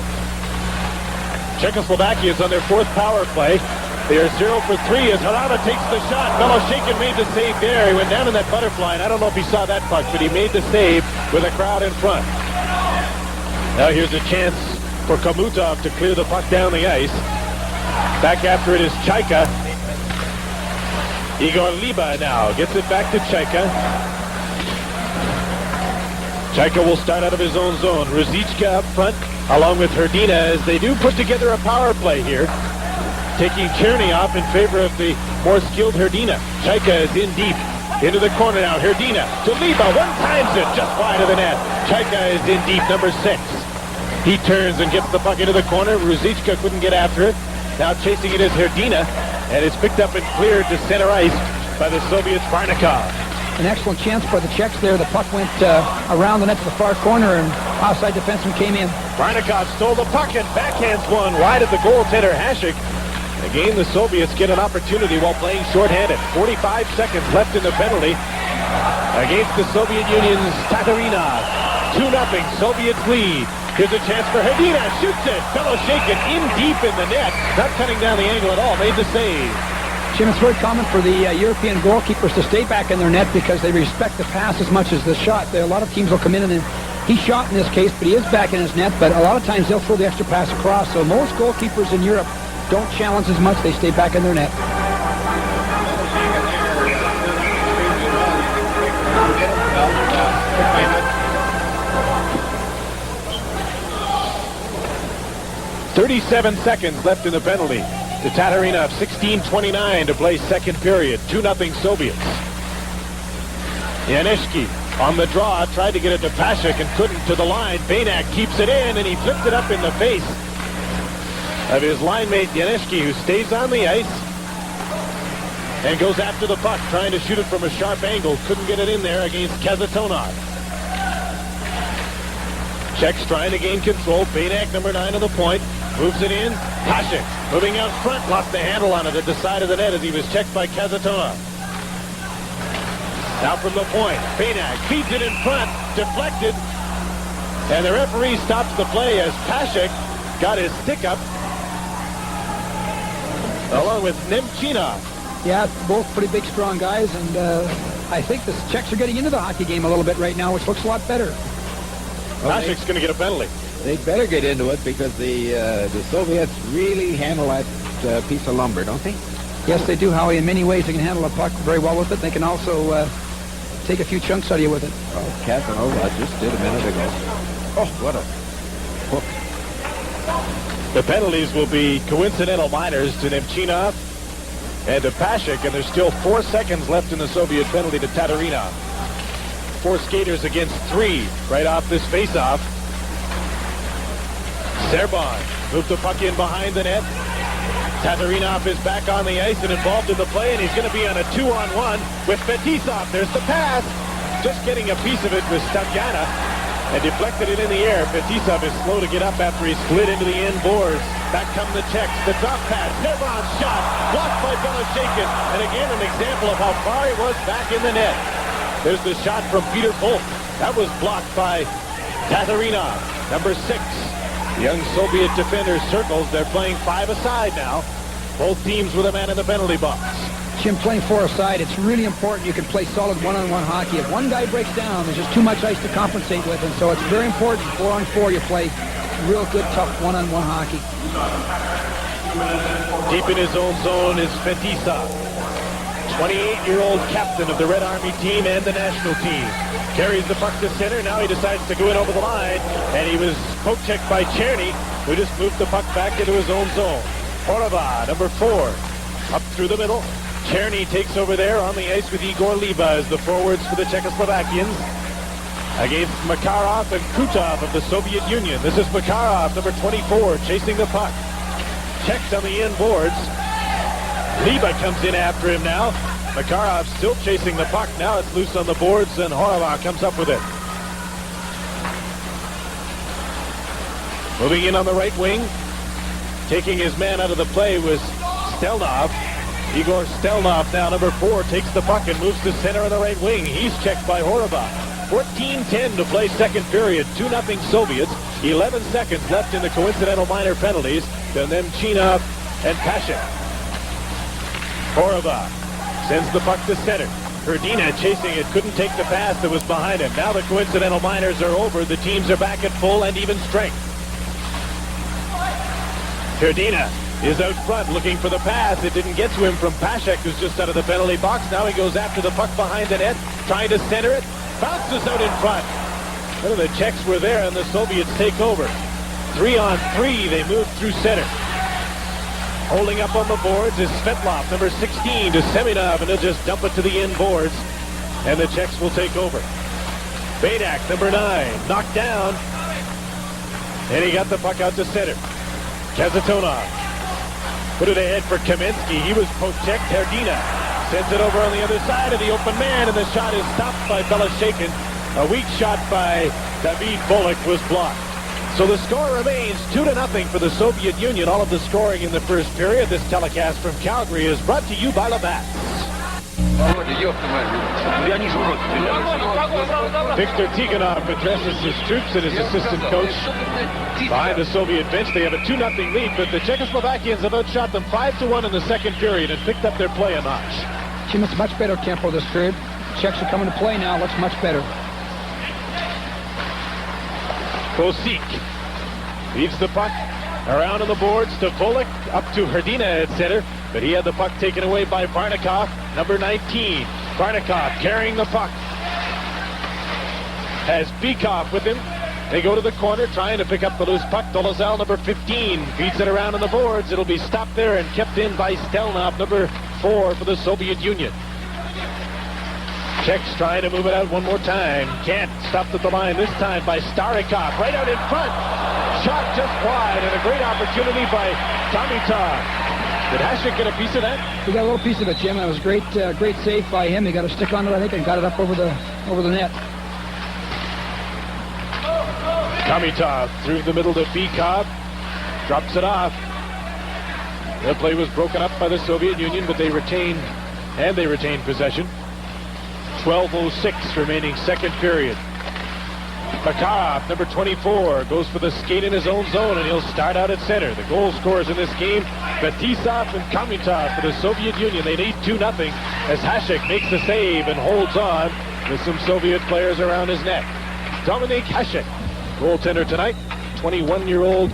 Czechoslovakia is on their fourth power play. They are 0 for 3 as Harada takes the shot. Beloshakin made the save there. He went down in that butterfly, and I don't know if he saw that puck, but he made the save with a crowd in front. Now here's a chance for Komutov to clear the puck down the ice. Back after it is Chaika. Igor Liba now gets it back to Chaika. Chaika will start out of his own zone. Ruzicka up front, along with Herdina, as they do put together a power play here, taking Cherny off in favor of the more skilled Herdina. Chaika is in deep, into the corner now. Herdina to Liba, one times it, just wide of the net. Chaika is in deep, number 6. He turns and gets the puck into the corner. Ruzicka couldn't get after it. Now chasing it is Herdina, and it's picked up and cleared to center ice by the Soviets' Varnikov. An excellent chance for the Czechs there. The puck went around the net to the far corner, and outside defenseman came in. Varnikov stole the puck and backhands one wide of the goaltender Hasek. Again, the Soviets get an opportunity while playing shorthanded. 45 seconds left in the penalty against the Soviet Union's Tatarinov. 2-0, Soviets lead. Here's a chance for Herdina. Shoots it. Beloshakin in deep in the net. Not cutting down the angle at all. Made the save. Jim, it's very common for the European goalkeepers to stay back in their net because they respect the pass as much as the shot. A lot of teams will come in and he shot in this case, but he is back in his net. But a lot of times they'll throw the extra pass across. So most goalkeepers in Europe don't challenge as much. They stay back in their net. .37 seconds left in the penalty. To Tatarinov, 16:29 to play second period. 2-0 Soviets. Janeshki on the draw, tried to get it to Pashek and couldn't, to the line. Bainak keeps it in, and he flipped it up in the face of his line mate Janeshki, who stays on the ice and goes after the puck, trying to shoot it from a sharp angle. Couldn't get it in there against Kazatonov. Czechs trying to gain control. Bainak, number 9 on the point, moves it in. Pashek moving out front, lost the handle on it at the side of the net as he was checked by Kazatonov. Now from the point, Bainak feeds it in front, deflected, and the referee stops the play as Pashek got his stick up along with Nemchinov. Yeah, both pretty big, strong guys, and I think the Czechs are getting into the hockey game a little bit right now, which looks a lot better. Pashek's going to get a penalty. They better get into it because the Soviets really handle that piece of lumber, don't they? Yes, they do, Howie. In many ways, they can handle a puck very well with it. They can also take a few chunks out of you with it. Oh, Casanova just did a minute ago. Oh, what a hook. The penalties will be coincidental minors to Nemchinov and to Pashek, and there's still 4 seconds left in the Soviet penalty to Tatarinov. 4 skaters against 3 right off this face-off. Serban moved the puck in behind the net. Tatarinov is back on the ice and involved in the play, and he's going to be on a 2-on-1 with Fetisov. There's the pass. Just getting a piece of it with Stagana and deflected it in the air. Fetisov is slow to get up after he slid into the end boards. Back come the Czechs. The drop pass. Serban's shot. Blocked by Belashekin. And again, an example of how far he was back in the net. There's the shot from Peter Polk. That was blocked by Tatarinov, number 6. Young Soviet defenders circles. They're playing 5 aside now. Both teams with a man in the penalty box. Jim, playing 4 aside, it's really important you can play solid one-on-one hockey. If one guy breaks down, there's just too much ice to compensate with, and so it's very important 4-on-4 you play real good, tough one-on-one hockey. Deep in his own zone is Fetisov, 28-year-old captain of the Red Army team and the national team. Carries the puck to center. Now he decides to go in over the line, and he was poke-checked by Cherny, who just moved the puck back into his own zone. Horova, number 4, up through the middle. Cherny takes over there on the ice with Igor Liba as the forwards for the Czechoslovakians against Makarov and Krutov of the Soviet Union. This is Makarov, number 24, chasing the puck. Czechs on the end boards. Liba comes in after him now. Makarov still chasing the puck. Now it's loose on the boards, and Horova comes up with it. Moving in on the right wing. Taking his man out of the play was Stelnov. Igor Stelnov, now number 4, takes the puck and moves to center on the right wing. He's checked by Horova. 14-10 to play second period. 2-0 Soviets. 11 seconds left in the coincidental minor penalties. And then Chinov and Pasek. Horova sends the puck to center. Herdina chasing it, couldn't take the pass that was behind him. Now the coincidental minors are over. The teams are back at full and even strength. Herdina is out front looking for the pass. It didn't get to him from Pasek, who's just out of the penalty box. Now he goes after the puck behind the net, trying to center it. Bounces out in front. None of the Czechs were there, and the Soviets take over. 3-on-3, they move through center. Holding up on the boards is Svetlov, number 16, to Seminov, and he'll just dump it to the end boards, and the Czechs will take over. Badak, number 9, knocked down, and he got the puck out to center. Kazatonov put it ahead for Kaminsky. He was poke-checked. Herdina sends it over on the other side of the open man, and the shot is stopped by Belashekin. A weak shot by David Bolek was blocked. So the score remains 2-0 for the Soviet Union. All of the scoring in the first period. This telecast from Calgary is brought to you by Labatt. Viktor Tiganov addresses his troops and his assistant coach behind the Soviet bench. They have a 2-0 lead, but the Czechoslovakians have outshot them 5-1 in the second period and picked up their play a notch. Jim, it's much better tempo this period. Czechs are coming to play now. Looks much better. Kosik leads the puck around on the boards to Volek, up to Herdina at center, but he had the puck taken away by Varnikov, number 19. Varnikov carrying the puck. Has Bikov with him. They go to the corner trying to pick up the loose puck. Dolezal, number 15, feeds it around on the boards. It'll be stopped there and kept in by Stelnov, number 4 for the Soviet Union. Czechs trying to move it out one more time. Can't. Stopped at the line this time by Starikov. Right out in front. Shot just wide, and a great opportunity by Kamitov. Did Hasek get a piece of that? He got a little piece of it, Jim. That was great save by him. He got a stick on it, I think, and got it up over the net. Kamitov through the middle to Bikov. Drops it off. The play was broken up by the Soviet Union, but they retained possession. 12:06 remaining second period. Makarov, number 24, goes for the skate in his own zone, and he'll start out at center. The goal scorers in this game, Fetisov and Kamitov for the Soviet Union. They lead 2-0 as Hasek makes the save and holds on with some Soviet players around his neck. Dominik Hasek, goaltender tonight, 21-year-old,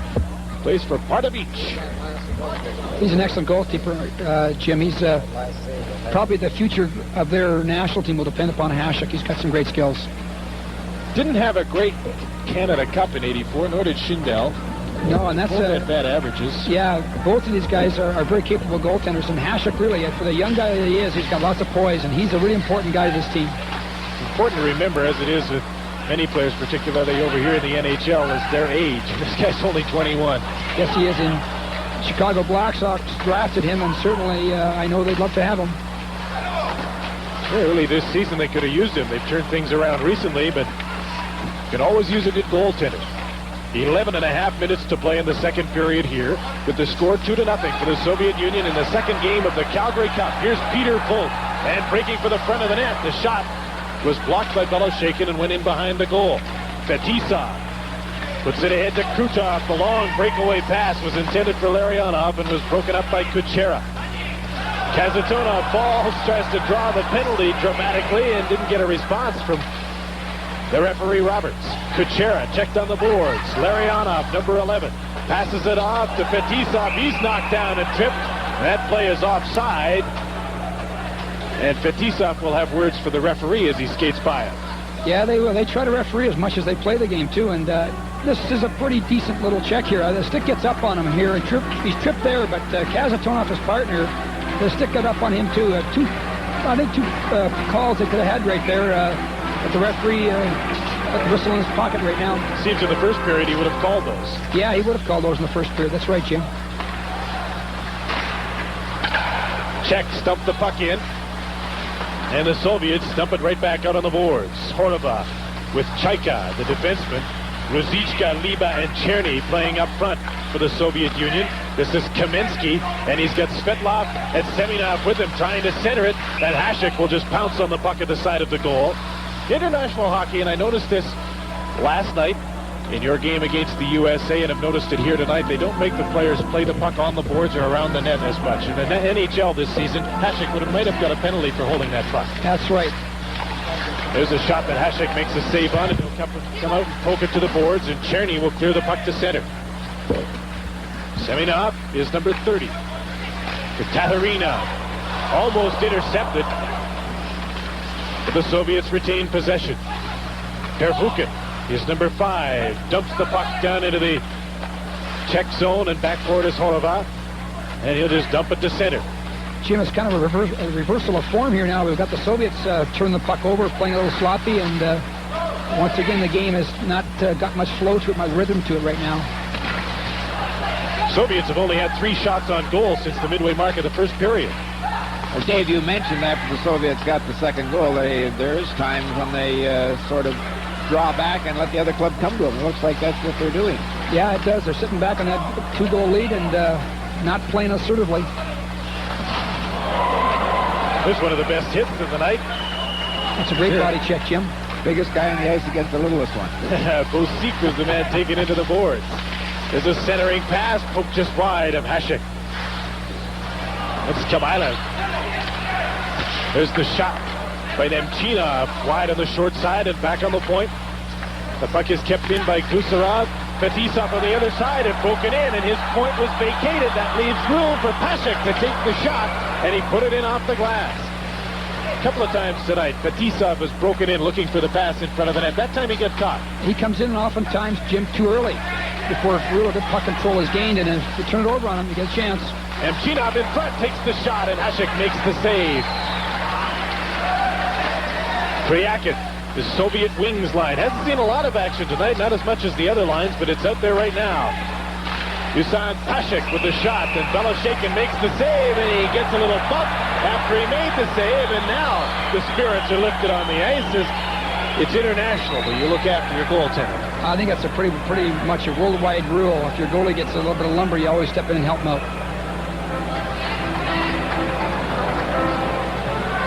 plays for Pardubice. He's an excellent goalkeeper, Jim. He's probably the future of their national team will depend upon Hasek. He's got some great skills. Didn't have a great Canada Cup in '84, nor did Schindel. No, and that's both had bad averages. Yeah, both of these guys are very capable goaltenders, and Hasek really, for the young guy that he is, he's got lots of poise, and he's a really important guy to this team. It's important to remember, as it is with many players, particularly over here in the NHL, is their age. This guy's only 21. Yes, he is. In Chicago Blackhawks drafted him, and certainly I know they'd love to have him. Early this season, they could have used him. They've turned things around recently, but can always use a good goaltender. 11.5 minutes to play in the second period here, with the score 2-0 for the Soviet Union in the second game of the Calgary Cup. Here's Peter Polk, and breaking for the front of the net. The shot was blocked by Beloshakin and went in behind the goal. Fetisov puts it ahead to Krutov. The long breakaway pass was intended for Larionov and was broken up by Kuchera. Kazatonov falls, tries to draw the penalty dramatically and didn't get a response from the referee Roberts. Kuchera checked on the boards. Larionov, number 11, passes it off to Fetisov. He's knocked down and tripped. That play is offside. And Fetisov will have words for the referee as he skates by him. Yeah, they will. They try to referee as much as they play the game, too. And this is a pretty decent little check here. The stick gets up on him here. And he's tripped there, but Kazatonov, his partner, the stick got up on him, too. I think two calls they could have had right there. But the referee got the whistle in his pocket right now. Seems in the first period he would have called those. Yeah, he would have called those in the first period. That's right, Jim. Czech stumped the puck in. And the Soviets dump it right back out on the boards. Horova with Chaika, the defenseman. Ruzicka, Liba, and Cherny playing up front for the Soviet Union. This is Kamensky, and he's got Svetlov and Seminov with him trying to center it. And Hasek will just pounce on the puck at the side of the goal. International hockey, and I noticed this last night in your game against the USA, and I've noticed it here tonight, they don't make the players play the puck on the boards or around the net as much. In the NHL this season, Hasek might have got a penalty for holding that puck. That's right. There's a shot that Hasek makes a save on, and he'll come out and poke it to the boards, and Cherny will clear the puck to center. Seminov is number 30. To Tatarina. Almost intercepted. But the Soviets retain possession. Pervukin is number 5. Dumps the puck down into the Czech zone, and backboard is Horova. And he'll just dump it to center. Jim, it's kind of a reversal of form here now. We've got the Soviets turn the puck over, playing a little sloppy, and once again the game has not got much flow to it, much rhythm to it right now. Soviets have only had 3 shots on goal since the midway mark of the first period. Well, Dave, you mentioned after the Soviets got the second goal, there is times when they sort of draw back and let the other club come to them. It looks like that's what they're doing. Yeah, it does. They're sitting back on that 2-goal lead and not playing assertively. There's one of the best hits of the night. That's a great body check, Jim. Biggest guy on the ice against the littlest one. Bosik was the man taken into the boards. There's a centering pass, poked just wide of Hasek. That's Kamilov. There's the shot by Nemchinov, wide on the short side and back on the point. The puck is kept in by Gusarov. Fetisov on the other side and broken in, and his point was vacated. That leaves room for Hasek to take the shot, and he put it in off the glass. A couple of times tonight, Fetisov was broken in looking for the pass in front of the net. That time he got caught. He comes in oftentimes, Jim, too early before real good puck control is gained, and then you turn it over on him, you get a chance. Nemchinov in front takes the shot, and Hasek makes the save. Kryakin, the Soviet wings line, hasn't seen a lot of action tonight, not as much as the other lines, but it's out there right now. Dusan Hasek with the shot, and Beloshakin makes the save, and he gets a little bump after he made the save, and now the spirits are lifted on the ice. It's international, but you look after your goaltender. I think that's a pretty much a worldwide rule. If your goalie gets a little bit of lumber, you always step in and help him out.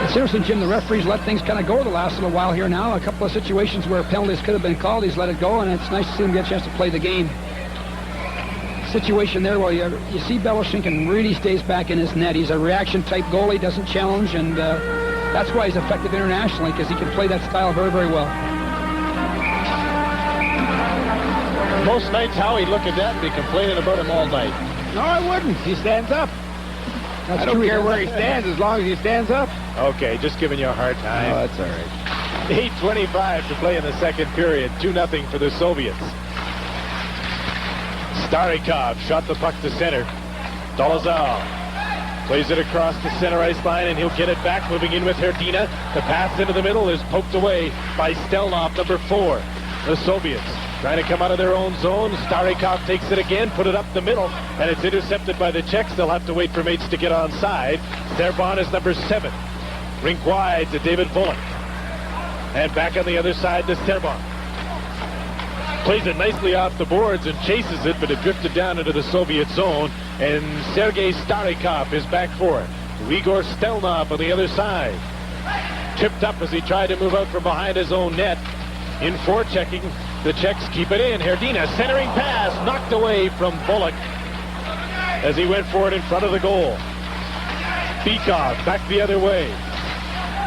It's interesting, Jim, the referees let things kind of go the last little while here now. A couple of situations where penalties could have been called, he's let it go, and it's nice to see him get a chance to play the game. Situation there where you see Beloshakin really stays back in his net. He's a reaction-type goalie, doesn't challenge, and that's why he's effective internationally, because he can play that style very, very well. Most nights, Howie, look at that and be complaining about him all night. No, I wouldn't. He stands up. I don't care where he stands as long as he stands up. Okay, just giving you a hard time. Oh, that's all right. 8:25 to play in the second period. 2-0 for the Soviets. Starikov shot the puck to center. Dolozal Plays it across the center ice line, and he'll get it back, moving in with Herdina. The pass into the middle is poked away by Stelnov, number 4. The Soviets trying to come out of their own zone. Starikov takes it again, put it up the middle, and it's intercepted by the Czechs. They'll have to wait for mates to get onside. Serban is number 7. Rink wide to David Bullock. And back on the other side to Serban. Plays it nicely off the boards and chases it, but it drifted down into the Soviet zone, and Sergei Starikov is back for it. Igor Stelnov on the other side. Tripped up as he tried to move out from behind his own net. In forechecking, the Czechs keep it in. Herdina, centering pass, knocked away from Bullock as he went for it in front of the goal. Bikov back the other way.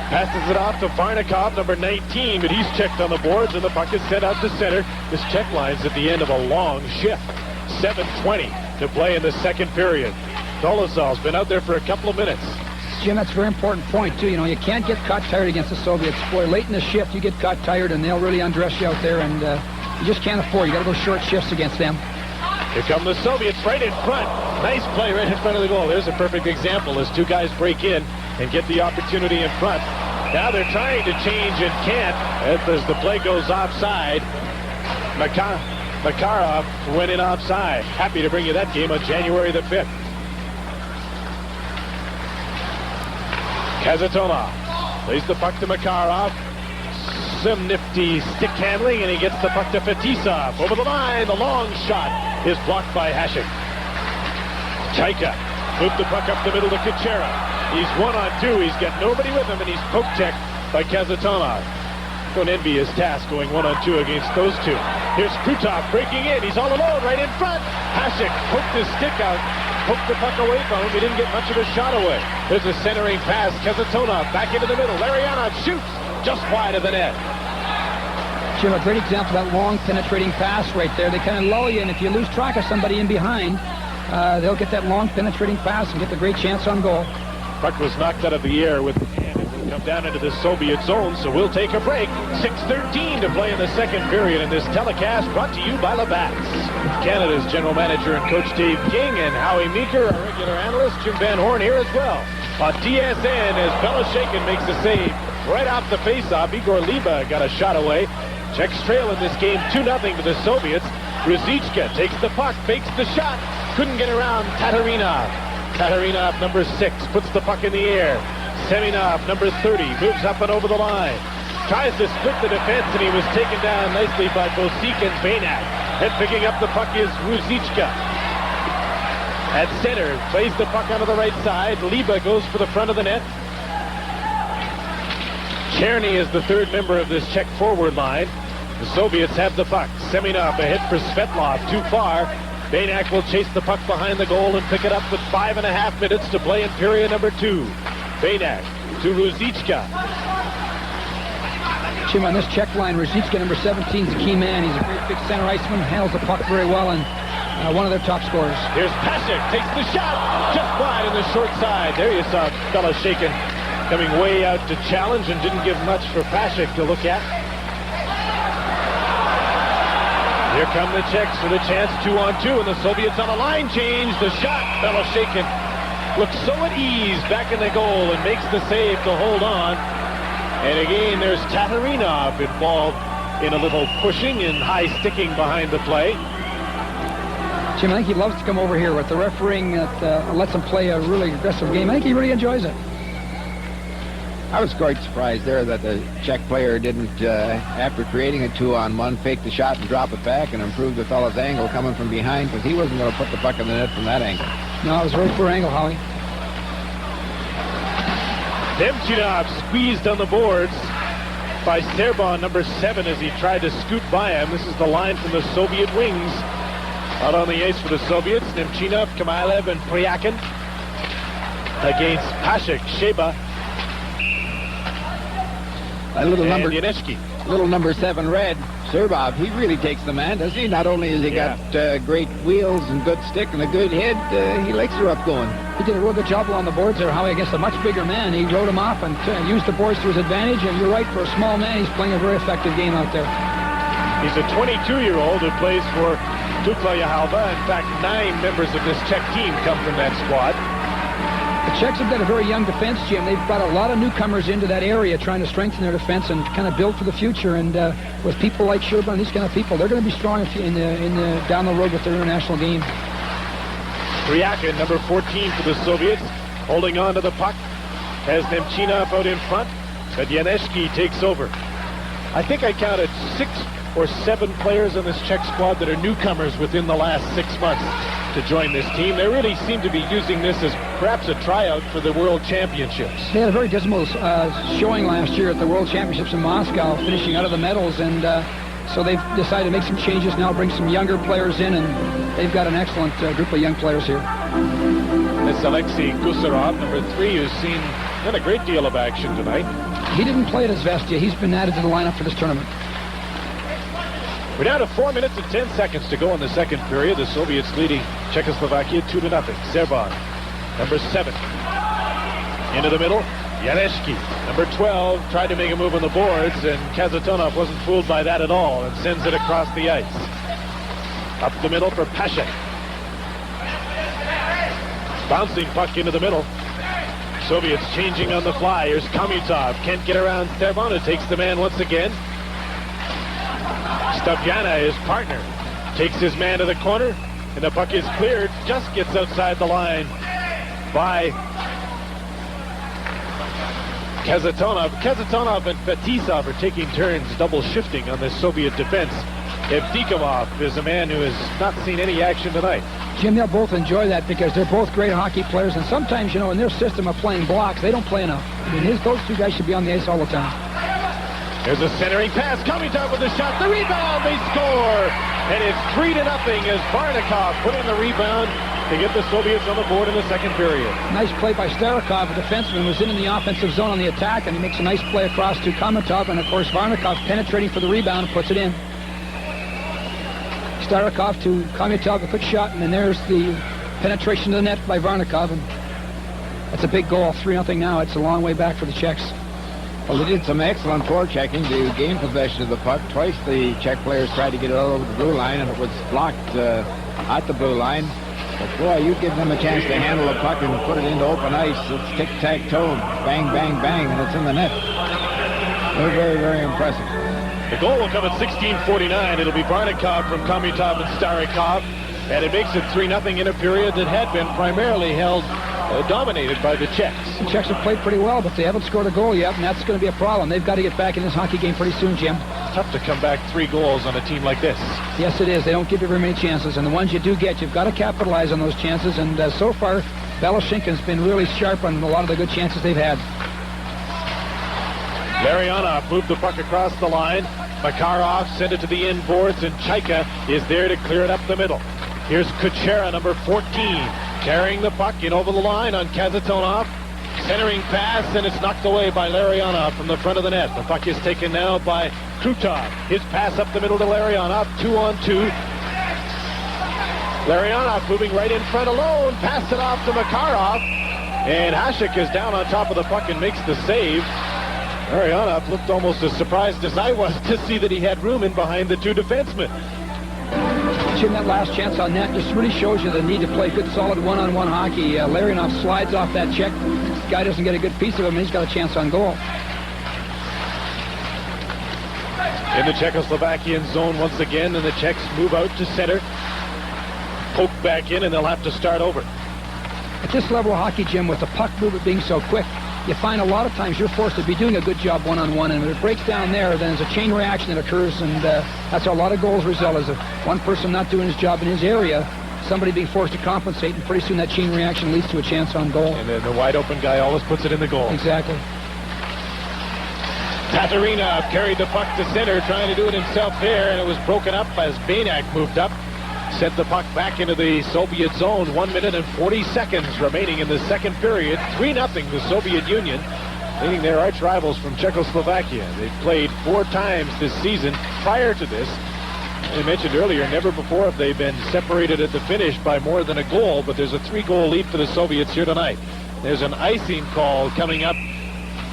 Passes it off to Varnikov, number 19, but he's checked on the boards, and the puck is sent out to center. This Czech line's at the end of a long shift. 7:20 to play in the second period. Dolezal's been out there for a couple of minutes. Jim, that's a very important point, too. You know, you can't get caught tired against the Soviets. Boy, late in the shift, you get caught tired, and they'll really undress you out there, and you just can't afford. You got to go short shifts against them. Here come the Soviets right in front. Nice play right in front of the goal. There's a perfect example as two guys break in and get the opportunity in front. Now they're trying to change and can't as the play goes offside. Makarov went in offside. Happy to bring you that game on January the 5th. Kazatonov plays the puck to Makarov. Some nifty stick handling, and he gets the puck to Fetisov. Over the line, the long shot is blocked by Hasek. Chaika moved the puck up the middle to Kucherov. He's 1-on-2. He's got nobody with him, and he's poke checked by Kazatonov. Don't envy his task going 1-on-2 against those two. Here's Krutov breaking in. He's all alone right in front. Hasek poked his stick out, poked the puck away from him. He didn't get much of a shot away. There's a centering pass. Kazatonov back into the middle. Larionov shoots just wide of the net. Jim, a great example of that long penetrating pass right there. They kind of lull you, and if you lose track of somebody in behind, they'll get that long penetrating pass and get the great chance on goal. Puck was knocked out of the air with the hand. It will come down into the Soviet zone, so we'll take a break. 6:13 to play in the second period, and this telecast brought to you by Labatt's. Canada's general manager and coach Dave King, and Howie Meeker, our regular analyst, Jim Van Horn, here as well. On TSN as Belashekin makes a save right off the faceoff. Igor Liba got a shot away. Czechs trail in this game 2-0 to the Soviets. Ruzicka takes the puck, fakes the shot, couldn't get around Tatarinov. Tatarinov, number 6, puts the puck in the air. Seminov, number 30, moves up and over the line. Tries to split the defense, and he was taken down nicely by Bosik and Bainak. And picking up the puck is Ruzicka. At center, plays the puck onto the right side. Liba goes for the front of the net. Cherny is the third member of this Czech forward line. The Soviets have the puck. Seminov, a hit for Svetlov, too far. Bainak will chase the puck behind the goal and pick it up with 5.5 minutes to play in period number 2. Bainak to Ruzicka. Jim, on this Czech line, Ruzicka, number 17, is a key man. He's a great big center iceman, handles the puck very well, and one of their top scorers. Here's Pasek, takes the shot, just wide in the short side. There you saw Belashekin coming way out to challenge and didn't give much for Pasek to look at. Here come the Czechs with a chance 2-on-2, and the Soviets on a line change. The shot, Belashekin looks so at ease back in the goal and makes the save to hold on. And again, there's Tatarinov involved in a little pushing and high sticking behind the play. Jim, I think he loves to come over here with the refereeing that lets him play a really aggressive game. I think he really enjoys it. I was quite surprised there that the Czech player didn't, after creating a 2-on-1, fake the shot and drop it back and improve the fellow's angle coming from behind, because he wasn't going to put the puck in the net from that angle. No, it was a very poor angle, Howie. Nemchinov squeezed on the boards by Serban, number 7, as he tried to scoot by him. This is the line from the Soviet wings. Out on the ice for the Soviets, Nemchinov, Kamailev, and Pryakin. Against Pasek, Sheba, and Yanishki. Little number 7 red, Serbov, he really takes the man, doesn't he? Not only has he got great wheels and good stick and a good head, he likes the rough going. He did a real good job along the boards there, Howie, against a much bigger man. He rode him off and used the boards to his advantage, and you're right, for a small man, he's playing a very effective game out there. He's a 22-year-old who plays for Tukla Yahalva. In fact, 9 members of this Czech team come from that squad. The Czechs have got a very young defense, Jim. They've brought a lot of newcomers into that area trying to strengthen their defense and kind of build for the future. And with people like Sherburne, these kind of people, they're going to be strong down the road with their international game. Kryakin, number 14 for the Soviets, holding on to the puck, has Nemchinov out in front, but Janešky takes over. I think I counted 6 or 7 players on this Czech squad that are newcomers within the last 6 months to join this team. They really seem to be using this as perhaps a tryout for the World Championships. They had a very dismal showing last year at the World Championships in Moscow, finishing out of the medals, and so they've decided to make some changes now, bring some younger players in, and they've got an excellent group of young players here. That's Alexei Gusarov, number 3, who's seen not a great deal of action tonight. He didn't play at Izvestia. He's been added to the lineup for this tournament. We're down to 4 minutes and 10 seconds to go in the second period. The Soviets leading Czechoslovakia 2-0. Serban, number 7. Into the middle, Janešky, number 12, tried to make a move on the boards, and Kazatonov wasn't fooled by that at all and sends it across the ice. Up the middle for Pasha. Bouncing puck into the middle. Soviets changing on the fly. Here's Komitov. Can't get around Serban, who takes the man once again. Stavjana, his partner, takes his man to the corner, and the puck is cleared, just gets outside the line by Kazatonov. Kazatonov and Fetisov are taking turns double shifting on the Soviet defense. Evdikimov is a man who has not seen any action tonight. Jim, they'll both enjoy that because they're both great hockey players, and sometimes, you know, in their system of playing blocks, they don't play enough. I mean, those two guys should be on the ice all the time. There's a centering pass. Komitov with the shot. The rebound. They score. And it's 3-0 as Varnikov put in the rebound to get the Soviets on the board in the second period. Nice play by Starikov, a defenseman, was in the offensive zone on the attack, and he makes a nice play across to Komitov, and of course Varnikov penetrating for the rebound and puts it in. Starikov to Komitov, a quick shot, and then there's the penetration to the net by Varnikov, and that's a big goal. 3-0 now. It's a long way back for the Czechs. Well, they did some excellent forechecking to gain possession of the puck. Twice the Czech players tried to get it all over the blue line, and it was blocked at the blue line. But boy, you give them a chance to handle the puck and put it into open ice. It's tic-tac-toe, bang, bang, bang, and it's in the net. They're very, very impressive. The goal will come at 16:49. It'll be Varnikov from Komitov and Starikov, and it makes it 3-0 in a period that had been primarily held dominated by the Czechs. The Czechs have played pretty well, but they haven't scored a goal yet, and that's going to be a problem. They've got to get back in this hockey game pretty soon, Jim. It's tough to come back 3 goals on a team like this. Yes, it is. They don't give you very many chances, and the ones you do get, you've got to capitalize on those chances, and so far, Belashinkin's been really sharp on a lot of the good chances they've had. Larionov moved the puck across the line. Makarov sent it to the inboards, and Chaika is there to clear it up the middle. Here's Kuchera, number 14, carrying the puck in over the line on Kazatonov. Centering pass, and it's knocked away by Larionov from the front of the net. The puck is taken now by Krutov. His pass up the middle to Larionov, 2-on-2. Larionov moving right in front alone, passed it off to Makarov, and Hasek is down on top of the puck and makes the save. Larionov looked almost as surprised as I was to see that he had room in behind the 2 defensemen. Jim, that last chance on net just really shows you the need to play good, solid one-on-one hockey. Larionov slides off that check. This guy doesn't get a good piece of him, and he's got a chance on goal. In the Czechoslovakian zone once again, and the Czechs move out to center. Poke back in, and they'll have to start over. At this level of hockey, Jim, with the puck movement being so quick, you find a lot of times you're forced to be doing a good job one-on-one, and when it breaks down there, then there's a chain reaction that occurs, and that's how a lot of goals result, is one person not doing his job in his area, somebody being forced to compensate, and pretty soon that chain reaction leads to a chance on goal. And then the wide-open guy always puts it in the goal. Exactly. Tatarinov carried the puck to center, trying to do it himself there, and it was broken up as Banak moved up. Sent the puck back into the Soviet zone. 1 minute and 40 seconds remaining in the second period. 3-0 the Soviet Union, leading their arch rivals from Czechoslovakia. They've played 4 times this season. Prior to this, I mentioned earlier, never before have they been separated at the finish by more than a goal, but there's a 3-goal lead for the Soviets here tonight. There's an icing call coming up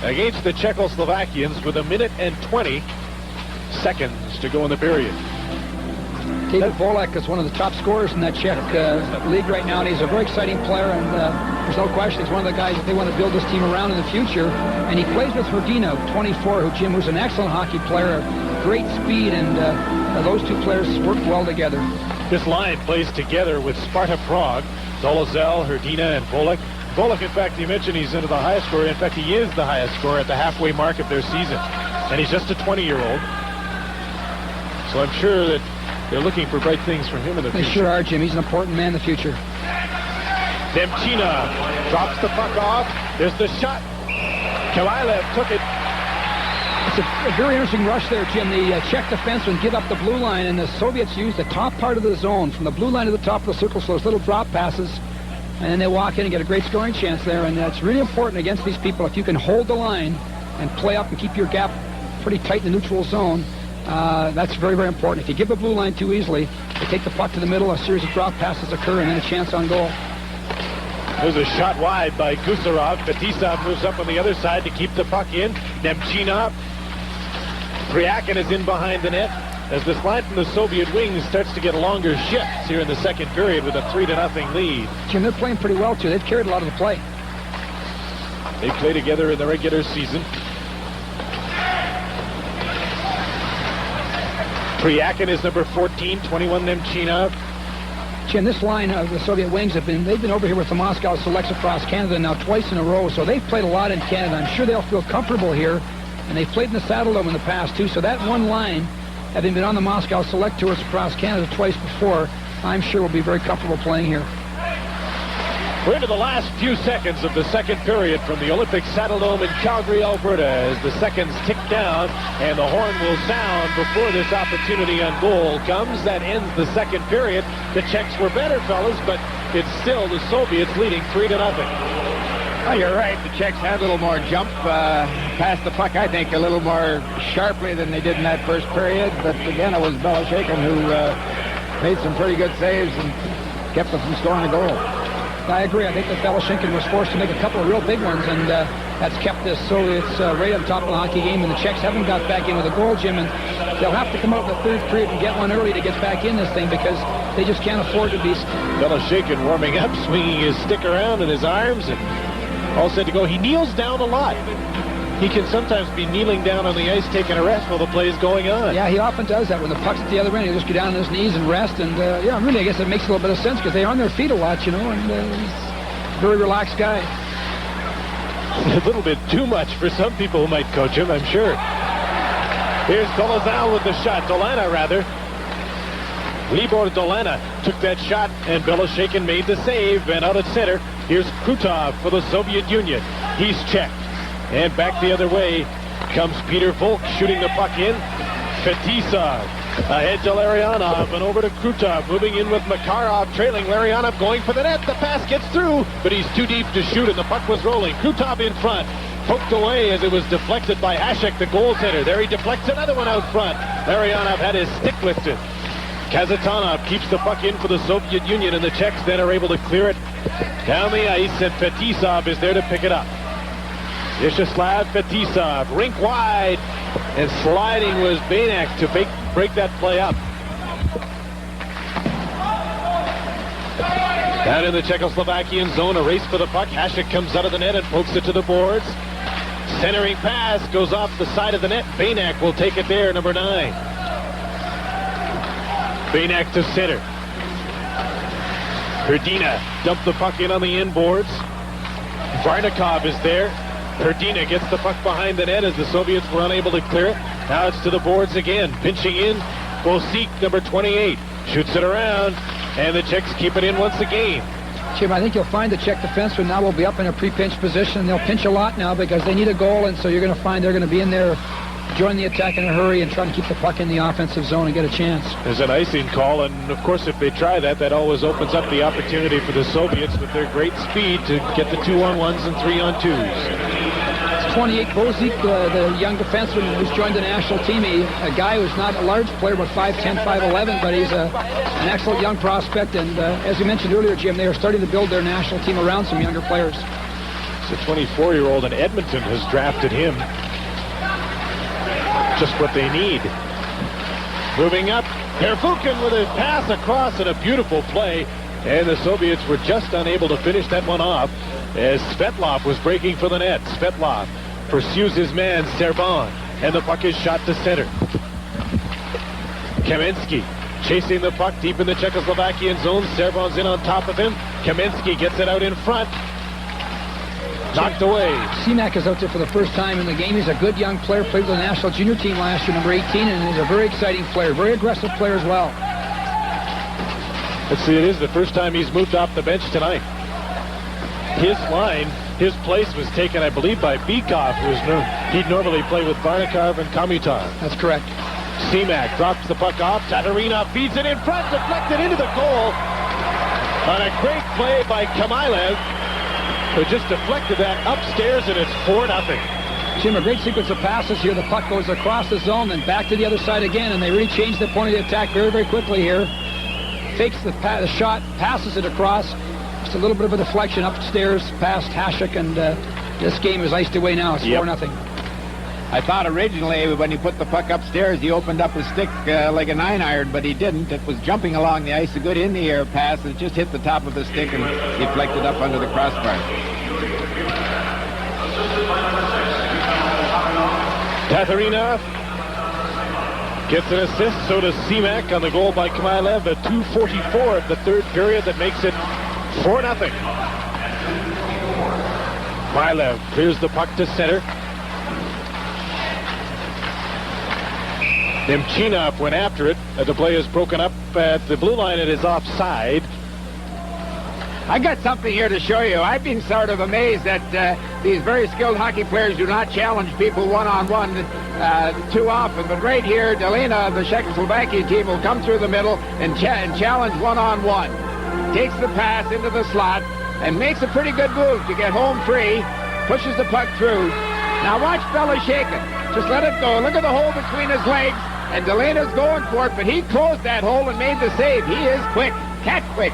against the Czechoslovakians with 1 minute and 20 seconds to go in the period. David Volek is one of the top scorers in that Czech league right now, and he's a very exciting player, and there's no question he's one of the guys that they want to build this team around in the future. And he plays with Hrdina, 24, who's an excellent hockey player, great speed, and those two players work well together. This line plays together with Sparta Prague, Dolazel, Hrdina, and Volek. Volek, in fact, you mentioned he's into the highest scorer. In fact, he is the highest scorer at the halfway mark of their season. And he's just a 20-year-old. So I'm sure that they're looking for bright things from him in the future. They sure are, Jim. He's an important man in the future. Nemchina drops the puck off. There's the shot. Kalilev took it. It's a very interesting rush there, Jim. The Czech defensemen give up the blue line, and the Soviets use the top part of the zone from the blue line to the top of the circle, so those little drop passes, and then they walk in and get a great scoring chance there. And that's really important against these people. If you can hold the line and play up and keep your gap pretty tight in the neutral zone, that's very, very important. If you give the blue line too easily, they take the puck to the middle, a series of drop passes occur, and then a chance on goal. There's a shot wide by Gusarov. Fetisov moves up on the other side to keep the puck in. Nemchina. Kryakin is in behind the net as this line from the Soviet wings starts to get longer shifts here in the second period with a 3-0 lead. Jim, they're playing pretty well, too. They've carried a lot of the play. They play together in the regular season. Kryakin is number 14, 21 Nemchina. Jim, this line of the Soviet wings they've been over here with the Moscow Selects across Canada now twice in a row, so they've played a lot in Canada. I'm sure they'll feel comfortable here, and they've played in the Saddle Dome in the past, too, so that one line, having been on the Moscow Select tours across Canada twice before, I'm sure will be very comfortable playing here. We're into the last few seconds of the second period from the Olympic Saddle Dome in Calgary, Alberta, as the seconds tick down, and the horn will sound before this opportunity on goal comes. That ends the second period. The Czechs were better, fellas, but it's still the Soviets leading 3-0. Well, you're right. The Czechs had a little more jump, past the puck, I think, a little more sharply than they did in that first period. But again, it was Beloshakin who made some pretty good saves and kept them from scoring a goal. I agree. I think that Beloshakin was forced to make a couple of real big ones, and that's kept the Soviets right on top of the hockey game. And the Czechs haven't got back in with a goal, Jim, and they'll have to come out in the third period and get one early to get back in this thing because they just can't afford to be. Beloshakin warming up, swinging his stick around in his arms, and all set to go. He kneels down a lot. He can sometimes be kneeling down on the ice taking a rest while the play is going on. Yeah, he often does that. When the puck's at the other end, he'll just go down on his knees and rest. And, yeah, really, I guess it makes a little bit of sense because they're on their feet a lot, you know, and he's a very relaxed guy. A little bit too much for some people who might coach him, I'm sure. Here's Dolazal with the shot. Dolana, rather. Libor Dolana took that shot, and Beloshakin made the save, and out at center, here's Krutov for the Soviet Union. He's checked. And back the other way comes Peter Volk shooting the puck in. Fetisov ahead to Larionov and over to Krutov, moving in with Makarov, trailing Larionov, going for the net. The pass gets through, but he's too deep to shoot, and the puck was rolling. Krutov in front, poked away as it was deflected by Hasek, the goaltender. There he deflects another one out front. Larionov had his stick lifted. Kazatonov keeps the puck in for the Soviet Union, and the Czechs then are able to clear it down the ice, and Fetisov is there to pick it up. Vyacheslav Fetisov, rink wide, and sliding was Banak to break that play up. Down in the Czechoslovakian zone, a race for the puck. Hasek comes out of the net and pokes it to the boards. Centering pass goes off the side of the net. Banak will take it there, number 9. Banak to center. Hrdina dumped the puck in on the inboards. Varnikov is there. Hrdina gets the puck behind the net as the Soviets were unable to clear it. Now it's to the boards again. Pinching in, Bosik, number 28. Shoots it around, and the Czechs keep it in once again. Jim, I think you'll find the Czech defensemen now will be up in a pre-pinch position. They'll pinch a lot now because they need a goal, and so you're going to find they're going to be in there, join the attack in a hurry and try to keep the puck in the offensive zone and get a chance. There's an icing call, and of course if they try that, that always opens up the opportunity for the Soviets with their great speed to get the 2-on-1s and 3-on-2s. 28, Bosik, the young defenseman who's joined the national team, a guy who's not a large player, but 5'10", 5'11", but he's an excellent young prospect, and as you mentioned earlier, Jim, they are starting to build their national team around some younger players. He's a 24-year-old, and Edmonton has drafted him. Just what they need. Moving up, Herfukin with his pass across and a beautiful play. And the Soviets were just unable to finish that one off as Svetlov was breaking for the net. Svetlov pursues his man, Serban, and the puck is shot to center. Kamensky chasing the puck deep in the Czechoslovakian zone. Serban's in on top of him. Kamensky gets it out in front. Knocked away. Semak is out there for the first time in the game. He's a good young player, played with the national junior team last year, number 18, and he's a very exciting player, very aggressive player as well. Let's see, it is the first time he's moved off the bench tonight. His line, his place was taken, I believe, by Bikov, he'd normally play with Varnikov and Komutar. That's correct. Semak drops the puck off. Tatarinov feeds it in front, deflected into the goal. On a great play by Kamailev, who just deflected that upstairs, and it's 4-0. Jim, a great sequence of passes here. The puck goes across the zone, then back to the other side again, and they really changed the point of the attack very, very quickly here. Fakes the shot, passes it across. Just a little bit of a deflection upstairs past Hasek, and this game is iced away now. It's 4-0. I thought originally when he put the puck upstairs, he opened up his stick like a 9-iron, but he didn't. It was jumping along the ice, a good in-the-air pass, and it just hit the top of the stick and deflected up under the crossbar. Tatarinov gets an assist, so does Semak on the goal by Kamailev. A 2:44 of the third period that makes it 4-0. Kamailev clears the puck to center. Nemchinov went after it. The play is broken up at the blue line. It is offside. I got something here to show you. I've been sort of amazed that these very skilled hockey players do not challenge people one-on-one too often. But right here, Delina of the Czechoslovakia team will come through the middle and challenge one-on-one. Takes the pass into the slot and makes a pretty good move to get home free. Pushes the puck through. Now watch Bella shaking. Just let it go. Look at the hole between his legs. And Delina's going for it, but he closed that hole and made the save. He is quick. Cat quick.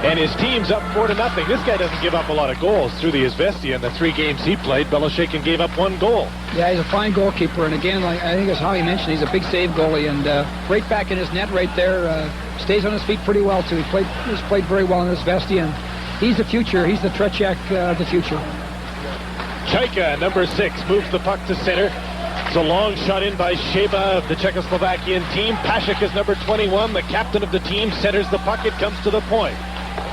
And his team's up 4-0. This guy doesn't give up a lot of goals through the Izvestia in the 3 games he played. Belashekin gave up 1 goal. Yeah, he's a fine goalkeeper. And again, like I think as Howie mentioned, he's a big save goalie. And right back in his net right there. Stays on his feet pretty well, too. He's played very well in Izvestia. And he's the future. He's the Tretiak of the future. Chaika, number 6, moves the puck to center. It's a long shot in by Sheba of the Czechoslovakian team. Pashik is number 21, the captain of the team, centers the puck. It comes to the point.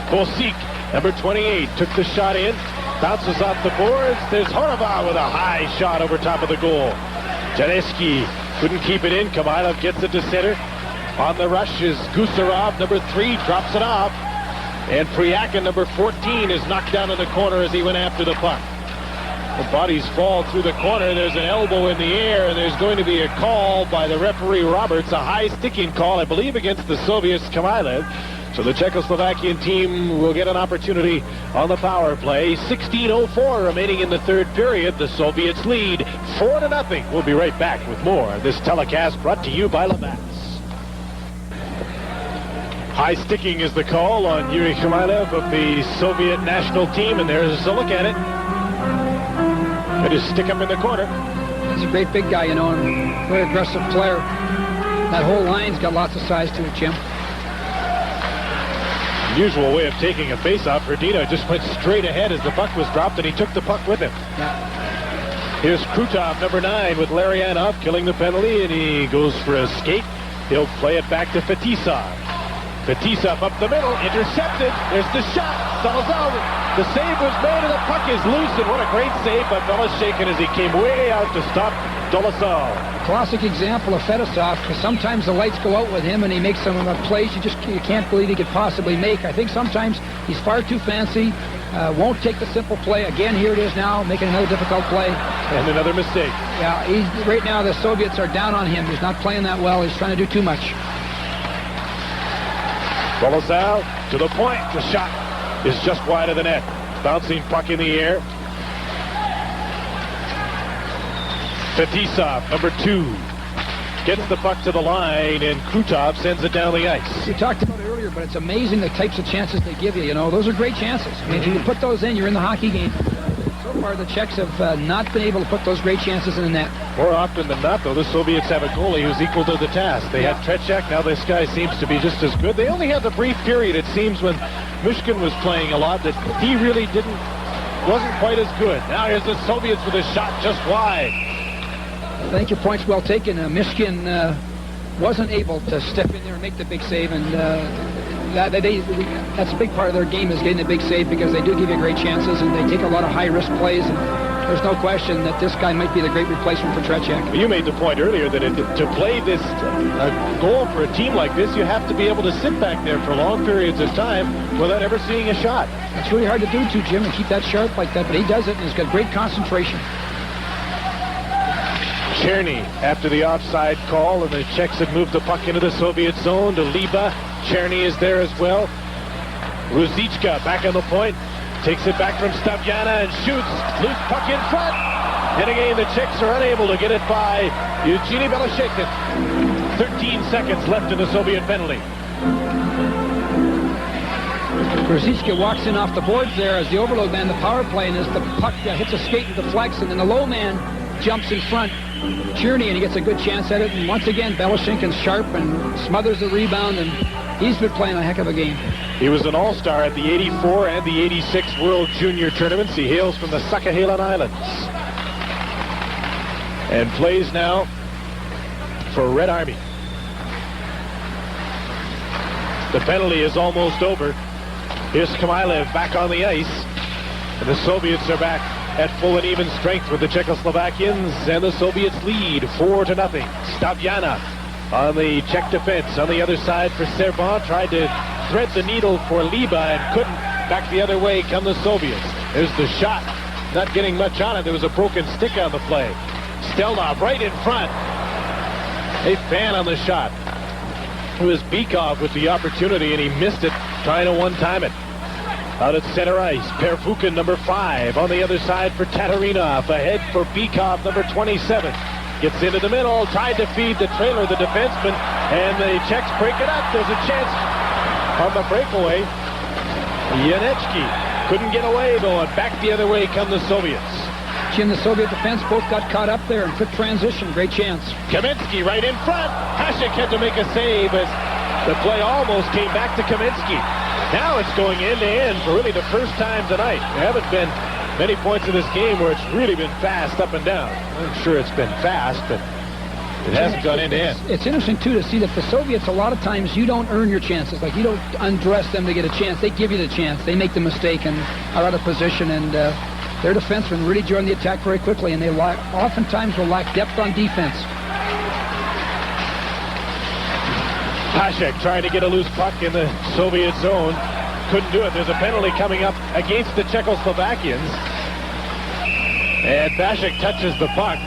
Bosik, number 28, took the shot in. Bounces off the boards. There's Horova with a high shot over top of the goal. Janeski couldn't keep it in. Kamailev gets it to center. On the rush is Gusarov, number 3, drops it off. And Priakin, number 14, is knocked down in the corner as he went after the puck. The bodies fall through the corner. There's an elbow in the air, and there's going to be a call by the referee Roberts, a high sticking call, I believe, against the Soviets' Kamailev. So the Czechoslovakian team will get an opportunity on the power play. 16:04 remaining in the third period. The Soviets lead 4-0. We'll be right back with more of this telecast brought to you by Labatt's. High sticking is the call on Yuri Kamailev of the Soviet national team, and there's a look at it. They just stick him in the corner. He's a great big guy, you know, and very aggressive player. That whole line's got lots of size to it, Jim. Unusual way of taking a face-off. Hrdina just went straight ahead as the puck was dropped, and he took the puck with him. Yeah. Here's Krutov, number 9, with Larionov killing the penalty, and he goes for a skate. He'll play it back to Fetisov. Fetisov up the middle, intercepted. There's the shot. Salazar. The save was made, and the puck is loose, and what a great save by Belashekin as he came way out to stop Dolasal. Classic example of Fetisov, because sometimes the lights go out with him, and he makes some plays you can't believe he could possibly make. I think sometimes he's far too fancy, won't take the simple play. Again, here it is now, making another difficult play. And another mistake. Yeah, right now the Soviets are down on him. He's not playing that well. He's trying to do too much. Dolasal to the point. The shot is just wide of the net. Bouncing puck in the air. Fetisov, number 2, gets the puck to the line, and Krutov sends it down the ice. We talked about it earlier, but it's amazing the types of chances they give you. You know, those are great chances. I mean, if you can put those in, you're in the hockey game. far, the Czechs have not been able to put those great chances in the net. More often than not, though, the Soviets have a goalie who's equal to the task. They had Tretiak. Now this guy seems to be just as good. They only had the brief period, it seems, when Myshkin was playing a lot, that he really wasn't quite as good. Now here's the Soviets with a shot just wide. I think your point's well taken. Myshkin wasn't able to step in there and make the big save, and that's a big part of their game, is getting the big save, because they do give you great chances and they take a lot of high-risk plays. And there's no question that this guy might be the great replacement for Tretiak. Well, you made the point earlier that to play this goal for a team like this, you have to be able to sit back there for long periods of time without ever seeing a shot. It's really hard to do, too, Jim, and keep that sharp like that, but he does it, and he's got great concentration. Cherny after the offside call, and the Czechs had moved the puck into the Soviet zone to Liba. Cherny is there as well. Ruzicka back on the point, takes it back from Staviana and shoots. Loose puck in front. And again, the Czechs are unable to get it by Eugenie Belashekhin. 13 seconds left in the Soviet penalty. Ruzicka walks in off the boards there as the overload man, the power play, and as the puck hits a skate and deflects, and then the low man jumps in front, Cherny, and he gets a good chance at it. And once again, Belashekhin's sharp and smothers the rebound, and he's been playing a heck of a game. He was an all-star at the 84 and the 86 World Junior Tournaments. He hails from the Sakhalin Islands and plays now for Red Army. The penalty is almost over. Here's Khmylev back on the ice, and the Soviets are back at full and even strength with the Czechoslovakians, and the Soviets lead 4-0. Staviana on the Czech defense. On the other side for Servan, tried to thread the needle for Liba and couldn't. Back the other way come the Soviets. There's the shot, not getting much on it. There was a broken stick on the play. Stelnov right in front. A fan on the shot. It was Bykov with the opportunity, and he missed it, trying to one-time it. Out at center ice, Pervukin, number 5. On the other side for Tatarinov. Ahead for Bykov, number 27. Gets into the middle, tried to feed the trailer, the defenseman, and the Czechs break it up. There's a chance on the breakaway. Janecki couldn't get away, though, and back the other way come the Soviets. Jim, the Soviet defense both got caught up there in quick transition. Great chance. Kaminsky right in front. Hasek had to make a save as the play almost came back to Kaminsky. Now it's going end-to-end for really the first time tonight. There haven't been many points in this game where it's really been fast up and down. I'm sure it's been fast, but it hasn't gone end-to-end. It's interesting, too, to see that the Soviets, a lot of times, you don't earn your chances. Like, you don't undress them to get a chance. They give you the chance. They make the mistake and are out of position, and their defensemen really join the attack very quickly, and they oftentimes will lack depth on defense. Hasek trying to get a loose puck in the Soviet zone. Couldn't do it. There's a penalty coming up against the Czechoslovakians. And Hasek touches the puck.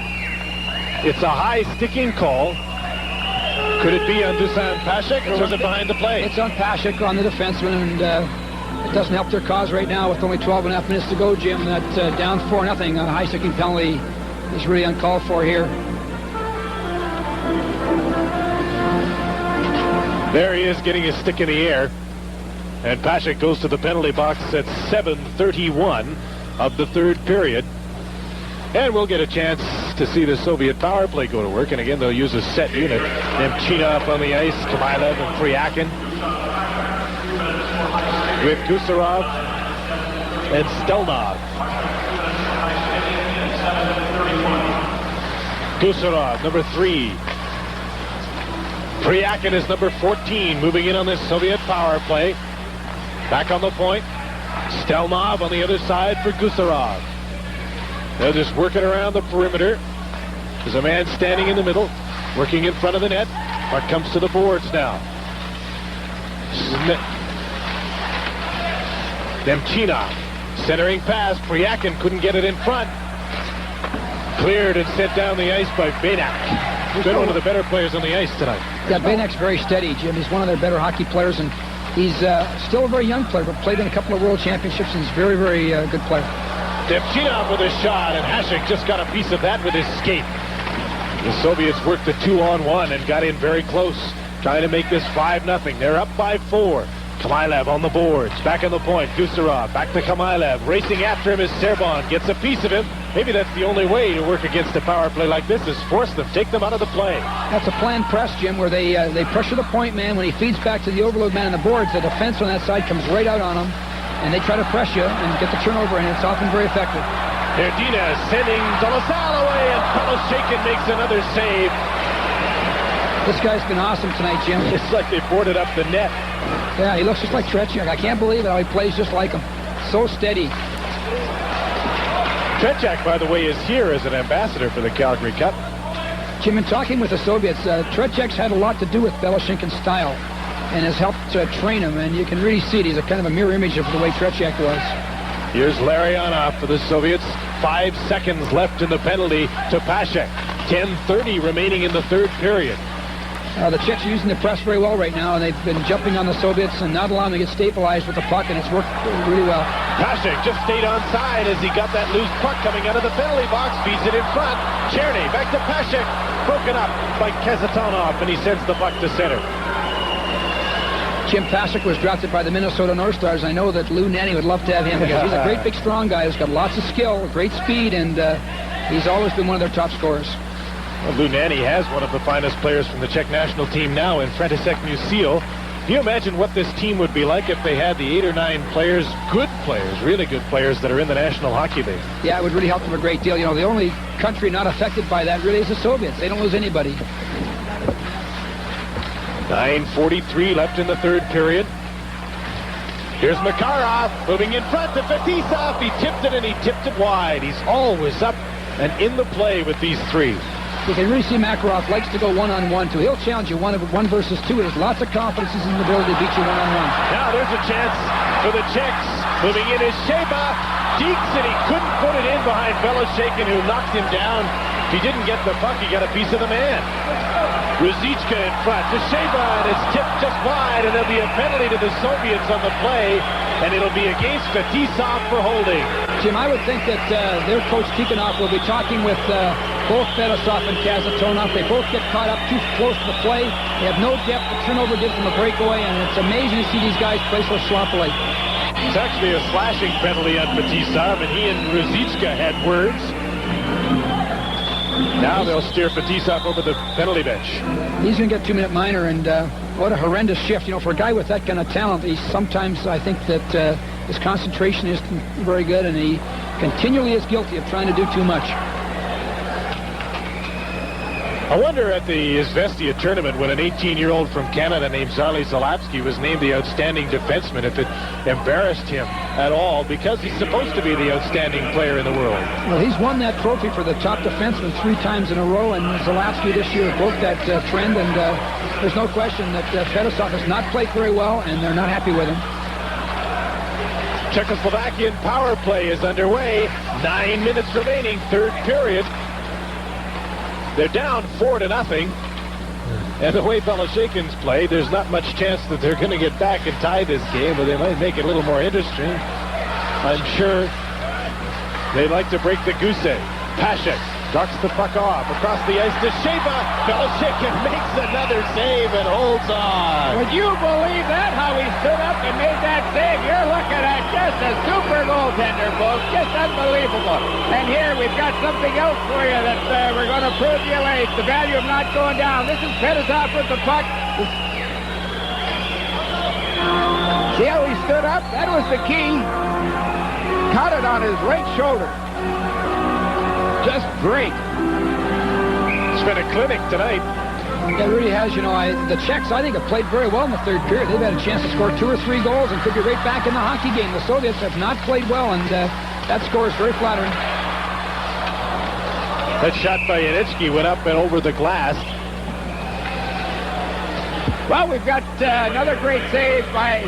It's a high sticking call. Could it be on Dusan Hasek, or was it behind the play? It's on Hasek, on the defenseman, and it doesn't help their cause right now with only 12.5 minutes to go, Jim. That down 4-0 on a high sticking penalty is really uncalled for here. There he is getting his stick in the air. And Hasek goes to the penalty box at 7:31 of the third period. And we'll get a chance to see the Soviet power play go to work. And again, they'll use a set unit. Nemchinov on the ice, Khmylev and Fryakin. With Gusarov and Stelnov. Gusarov, number 3. Fryakin is number 14, moving in on this Soviet power play. Back on the point. Stelnov on the other side for Gusarov. They're just working around the perimeter. There's a man standing in the middle, working in front of the net. Puck comes to the boards now. Nemchinov, centering pass. Fryakin couldn't get it in front. Cleared and sent down the ice by Benak. He's been one of the better players on the ice tonight. Yeah, Benak's very steady, Jim. He's one of their better hockey players, and he's still a very young player, but played in a couple of world championships, and he's a very, very good player. Nemchinov with a shot, and Hasek just got a piece of that with his skate. The Soviets worked the 2-on-1 and got in very close, trying to make this 5-0. They're up by 4. Khmylev on the boards. Back on the point. Gusarov. Back to Khmylev. Racing after him is Serbon. Gets a piece of him. Maybe that's the only way to work against a power play like this, is force them. Take them out of the play. That's a planned press, Jim, where they pressure the point man. When he feeds back to the overload man on the boards, the defense on that side comes right out on him. And they try to press you and get the turnover, and it's often very effective. Herdina sending De La Salle away, and Peloshakin makes another save. This guy's been awesome tonight, Jim. It's like they boarded up the net. Yeah, he looks just like Tretiak. I can't believe it how he plays just like him. So steady. Tretiak, by the way, is here as an ambassador for the Calgary Cup. Jim, in talking with the Soviets, Tretiak's had a lot to do with Beloshinkin's style and has helped train him, and you can really see it. He's a kind of a mirror image of the way Tretiak was. Here's Larionov for the Soviets. 5 seconds left in the penalty to Pashek. 10:30 remaining in the third period. The Czechs are using the press very well right now, and they've been jumping on the Soviets and not allowing them to get stabilized with the puck, and it's worked really well. Pashek just stayed onside as he got that loose puck coming out of the penalty box. Feeds it in front. Cherny back to Pashek. Broken up by Kazatonov, and he sends the puck to center. Jim Pashek was drafted by the Minnesota North Stars. I know that Lou Nanny would love to have him because he's a great big strong guy who's got lots of skill, great speed, and he's always been one of their top scorers. Well, Lou Nanny has one of the finest players from the Czech national team now in František Musil. Can you imagine what this team would be like if they had the 8 or 9 players, good players, really good players that are in the National Hockey League? Yeah, it would really help them a great deal. You know, the only country not affected by that really is the Soviets. They don't lose anybody. 9:43 left in the third period. Here's Makarov moving in front to Fetisov. He tipped it, and he tipped it wide. He's always up and in the play with these three. You can really see Makarov likes to go one-on-one, too. He'll challenge you one versus two. There's lots of confidence in his ability to beat you one-on-one. Now there's a chance for the Czechs. Moving in is Sheba. Deeks, and he couldn't put it in behind Beloshakin, who knocked him down. If he didn't get the puck, he got a piece of the man. Ruzicka in front to Sheba, and it's tipped just wide, and there'll be a penalty to the Soviets on the play, and it'll be against Fetisov for holding. Jim, I would think that their coach Tikhonov will be talking with both Fetisov and Kazatonov. They both get caught up too close to the play. They have no depth. The turnover gives them a breakaway, and it's amazing to see these guys play so sloppily. It's actually a slashing penalty on Fetisov, and he and Ruzicka had words. Now they'll steer Fetisov over the penalty bench. He's going to get 2-minute minor, and what a horrendous shift. You know, for a guy with that kind of talent, he sometimes, I think that his concentration isn't very good, and he continually is guilty of trying to do too much. I wonder at the Izvestia tournament when an 18-year-old from Canada named Zarli Zalapsky was named the outstanding defenseman, if it embarrassed him at all, because he's supposed to be the outstanding player in the world. Well, he's won that trophy for the top defenseman 3 times in a row, and Zalapsky this year broke that trend, and there's no question that Fetisov has not played very well, and they're not happy with him. Czechoslovakian power play is underway. 9 minutes remaining, third period. They're down 4-0. And the way Beloshakin's played, there's not much chance that they're going to get back and tie this game, but they might make it a little more interesting. I'm sure they'd like to break the goose egg. Pashek ducks the puck off across the ice to Sheba. Beloshakin makes another save and holds on. Would you believe that, how he stood up and made that save? You're looking at just a super goaltender, folks. Just unbelievable. And here we've got something else for you that we're going to prove to you late. The value of not going down. This is Fetisov with the puck. See how he stood up? That was the key. Caught it on his right shoulder. Just great. It's been a clinic tonight. It really has. You know, the Czechs, I think, have played very well in the third period. They've had a chance to score 2 or 3 goals and could be right back in the hockey game. The Soviets have not played well, and that score is very flattering. That shot by Yanitsky went up and over the glass. Well, we've got another great save by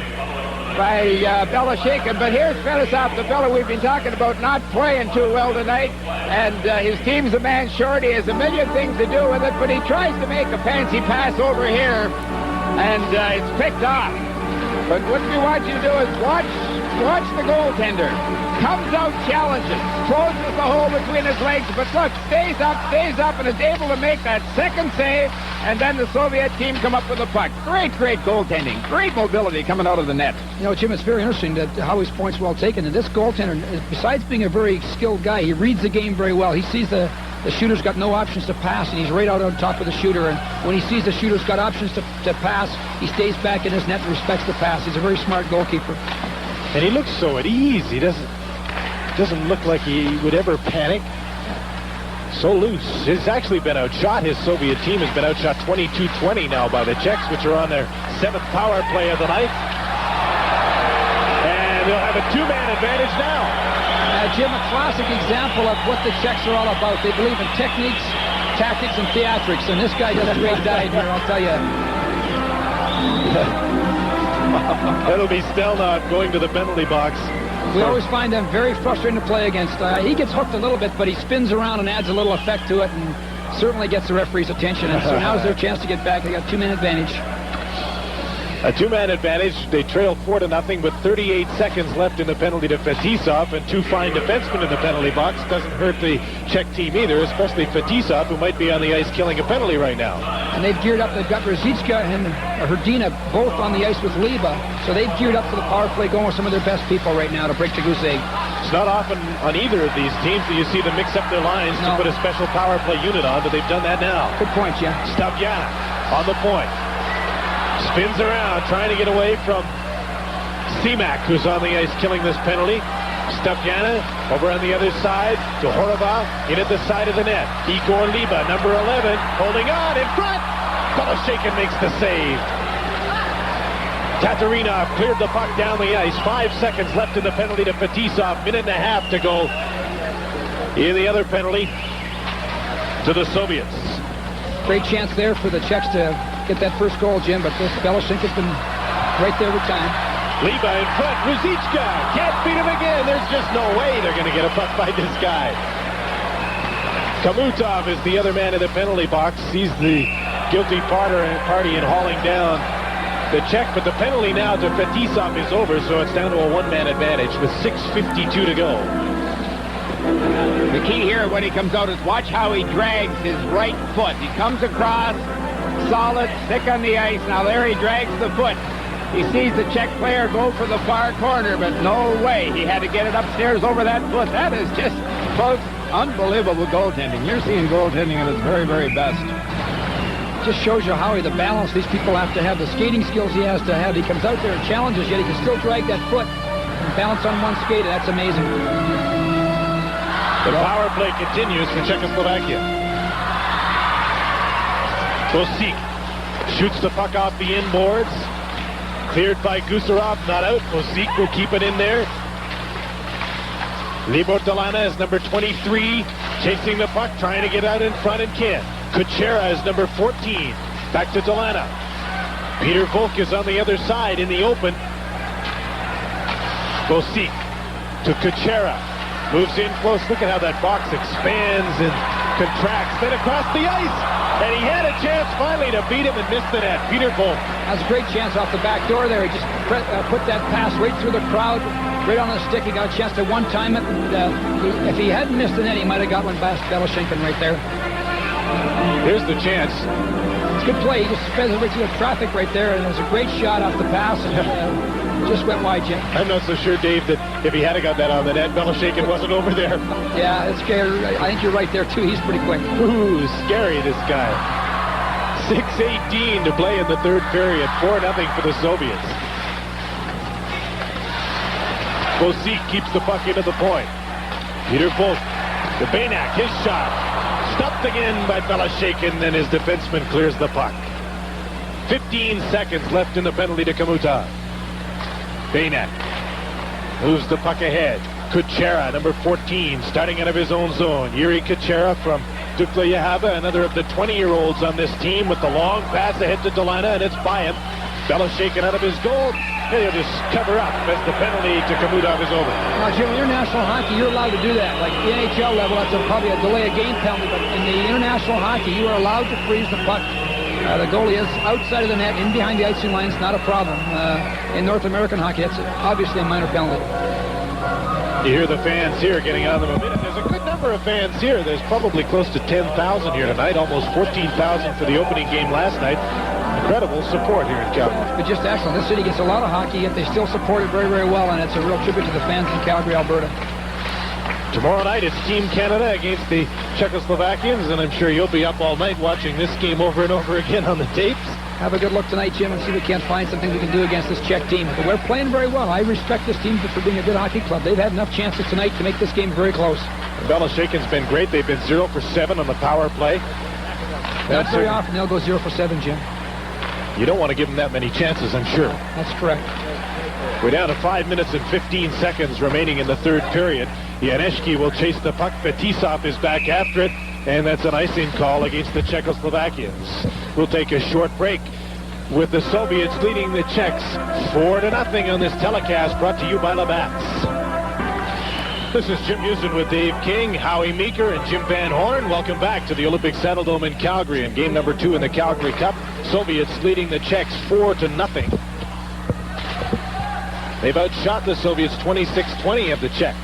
Beloshakin, but here's Fetisov, the fellow we've been talking about not playing too well tonight, and his team's a man short. He has a million things to do with it, but he tries to make a fancy pass over here, and it's picked off. But what we want you to do is watch the goaltender. Comes out, challenges, closes the hole between his legs, but look, stays up, and is able to make that second save, and then the Soviet team come up with the puck. Great goaltending. Great mobility coming out of the net. You know, Jim, it's very interesting that Howie's point's well taken. And this goaltender, besides being a very skilled guy, he reads the game very well. He sees the shooter's got no options to pass, and he's right out on top of the shooter. And when he sees the shooter's got options to pass, he stays back in his net and respects the pass. He's a very smart goalkeeper. And he looks so at ease. He doesn't look like he would ever panic. So loose. He's actually been outshot. His Soviet team has been outshot 22-20 now by the Czechs, which are on their 7th power play of the night. And they'll have a 2-man advantage now. Jim, a classic example of what the Czechs are all about. They believe in techniques, tactics, and theatrics, and this guy does a great dive here, I'll tell you. That'll be Stelnov going to the penalty box. We always find them very frustrating to play against. He gets hooked a little bit, but he spins around and adds a little effect to it, and certainly gets the referee's attention. And so now's their chance to get back. They got 2-man advantage. A 2-man advantage. They trail 4-0 with 38 seconds left in the penalty to Fetisov, and 2 fine defensemen in the penalty box. Doesn't hurt the Czech team either, especially Fetisov, who might be on the ice killing a penalty right now. And they've geared up. They've got Ruzicka and Hrdina both on the ice with Liba, so they've geared up for the power play, going with some of their best people right now to break the goose egg. It's not often on either of these teams that you see them mix up their lines to put a special power play unit on, but they've done that now. Good point, Jim. Stavjana on the point. Spins around, trying to get away from Simak, who's on the ice killing this penalty. Stavjana over on the other side to Horova, in at the side of the net. Igor Liba, number 11, holding on in front. Beloshakin makes the save. Tatarinov cleared the puck down the ice. 5 seconds left in the penalty to Fetisov. 1.5 to go in the other penalty to the Soviets. Great chance there for the Czechs to get that first goal, Jim, but this Beloshakin's been right there with time. Liba in front. Ruzicka can't beat him again. There's just no way they're going to get a puck by this guy. Kamutov is the other man in the penalty box. He's the guilty party in hauling down the Czech, but the penalty now to Fetisov is over, so it's down to a 1-man advantage with 6:52 to go. The key here when he comes out is watch how he drags his right foot. He comes across, solid, thick on the ice. Now there he drags the foot. He sees the Czech player go for the far corner, but no way. He had to get it upstairs over that foot. That is just, folks, unbelievable goaltending. You're seeing goaltending at its very, very best. Just shows you how the balance these people have to have, the skating skills he has to have. He comes out there and challenges, yet he can still drag that foot and balance on one skate. That's amazing. The power play continues for Czechoslovakia. Kosik shoots the puck off the inboards. Cleared by Gusarov, not out. Kosik will keep it in there. Libor Delana is number 23, chasing the puck, trying to get out in front and can't. Kuchera is number 14. Back to Delana. Peter Volk is on the other side in the open. Kosik to Kuchera. Moves in close. Look at how that box expands and contracts. Then across the ice. And he had a chance finally to beat him and missed the net. Peter Volk. That was a great chance off the back door there. He just put that pass right through the crowd, right on the stick. He got a chance to one-time it. And if he hadn't missed the net, he might have got one past Beloshakin right there. Here's the chance. It's a good play. He just sped right through the traffic right there, and it was a great shot off the pass. And just went wide, Jim. I'm not so sure, Dave, that if he had got that on the net, Beloshakin wasn't over there. Yeah, it's scary. I think you're right there, too. He's pretty quick. Ooh, scary, this guy. 6:18 to play in the third period. 4-0 for the Soviets. Kosik keeps the puck into the point. Peter Volk to Baynak, his shot. Stopped again by Beloshakin, and his defenseman clears the puck. 15 seconds left in the penalty to Kamutov. Baynak moves the puck ahead. Kuchera, number 14, starting out of his own zone. Yuri Kuchera from Dukla Yahava, another of the 20-year-olds on this team, with the long pass ahead to Delana, and it's by him. Beloshakin out of his goal. He'll just cover up as the penalty to Kamutov is over. Now, Jim, in international hockey, you're allowed to do that. Like the NHL level, that's probably a delay of game penalty, but in the international hockey, you are allowed to freeze the puck. The goalie is outside of the net, in behind the icing line. It's not a problem. In North American hockey, that's obviously a minor penalty. You hear the fans here getting on them a minute. There's a good number number of fans here. There's probably close to 10,000 here tonight, almost 14,000 for the opening game last night. Incredible support here in Calgary. But just excellent. This city gets a lot of hockey, yet they still support it very, very well, and it's a real tribute to the fans in Calgary, Alberta. Tomorrow night, it's Team Canada against the Czechoslovakians, and I'm sure you'll be up all night watching this game over and over again on the tapes. Have a good look tonight, Jim, and see if we can't find something we can do against this Czech team. But we're playing very well. I respect this team for being a good hockey club. They've had enough chances tonight to make this game very close. Belashekin's been great. They've been 0 for 7 on the power play. Not very often they'll go 0 for 7, Jim. You don't want to give them that many chances, I'm sure. That's correct. We're down to 5 minutes and 15 seconds remaining in the third period. Janešky will chase the puck. Fetisov is back after it, and that's an icing call against the Czechoslovakians. We'll take a short break with the Soviets leading the Czechs 4-0 on this telecast brought to you by Labatt's. This is Jim Houston with Dave King, Howie Meeker, and Jim Van Horn. Welcome back to the Olympic Saddledome in Calgary in game number 2 in the Calgary Cup. Soviets leading the Czechs 4-0. They've outshot the Soviets 26-20 of the Czechs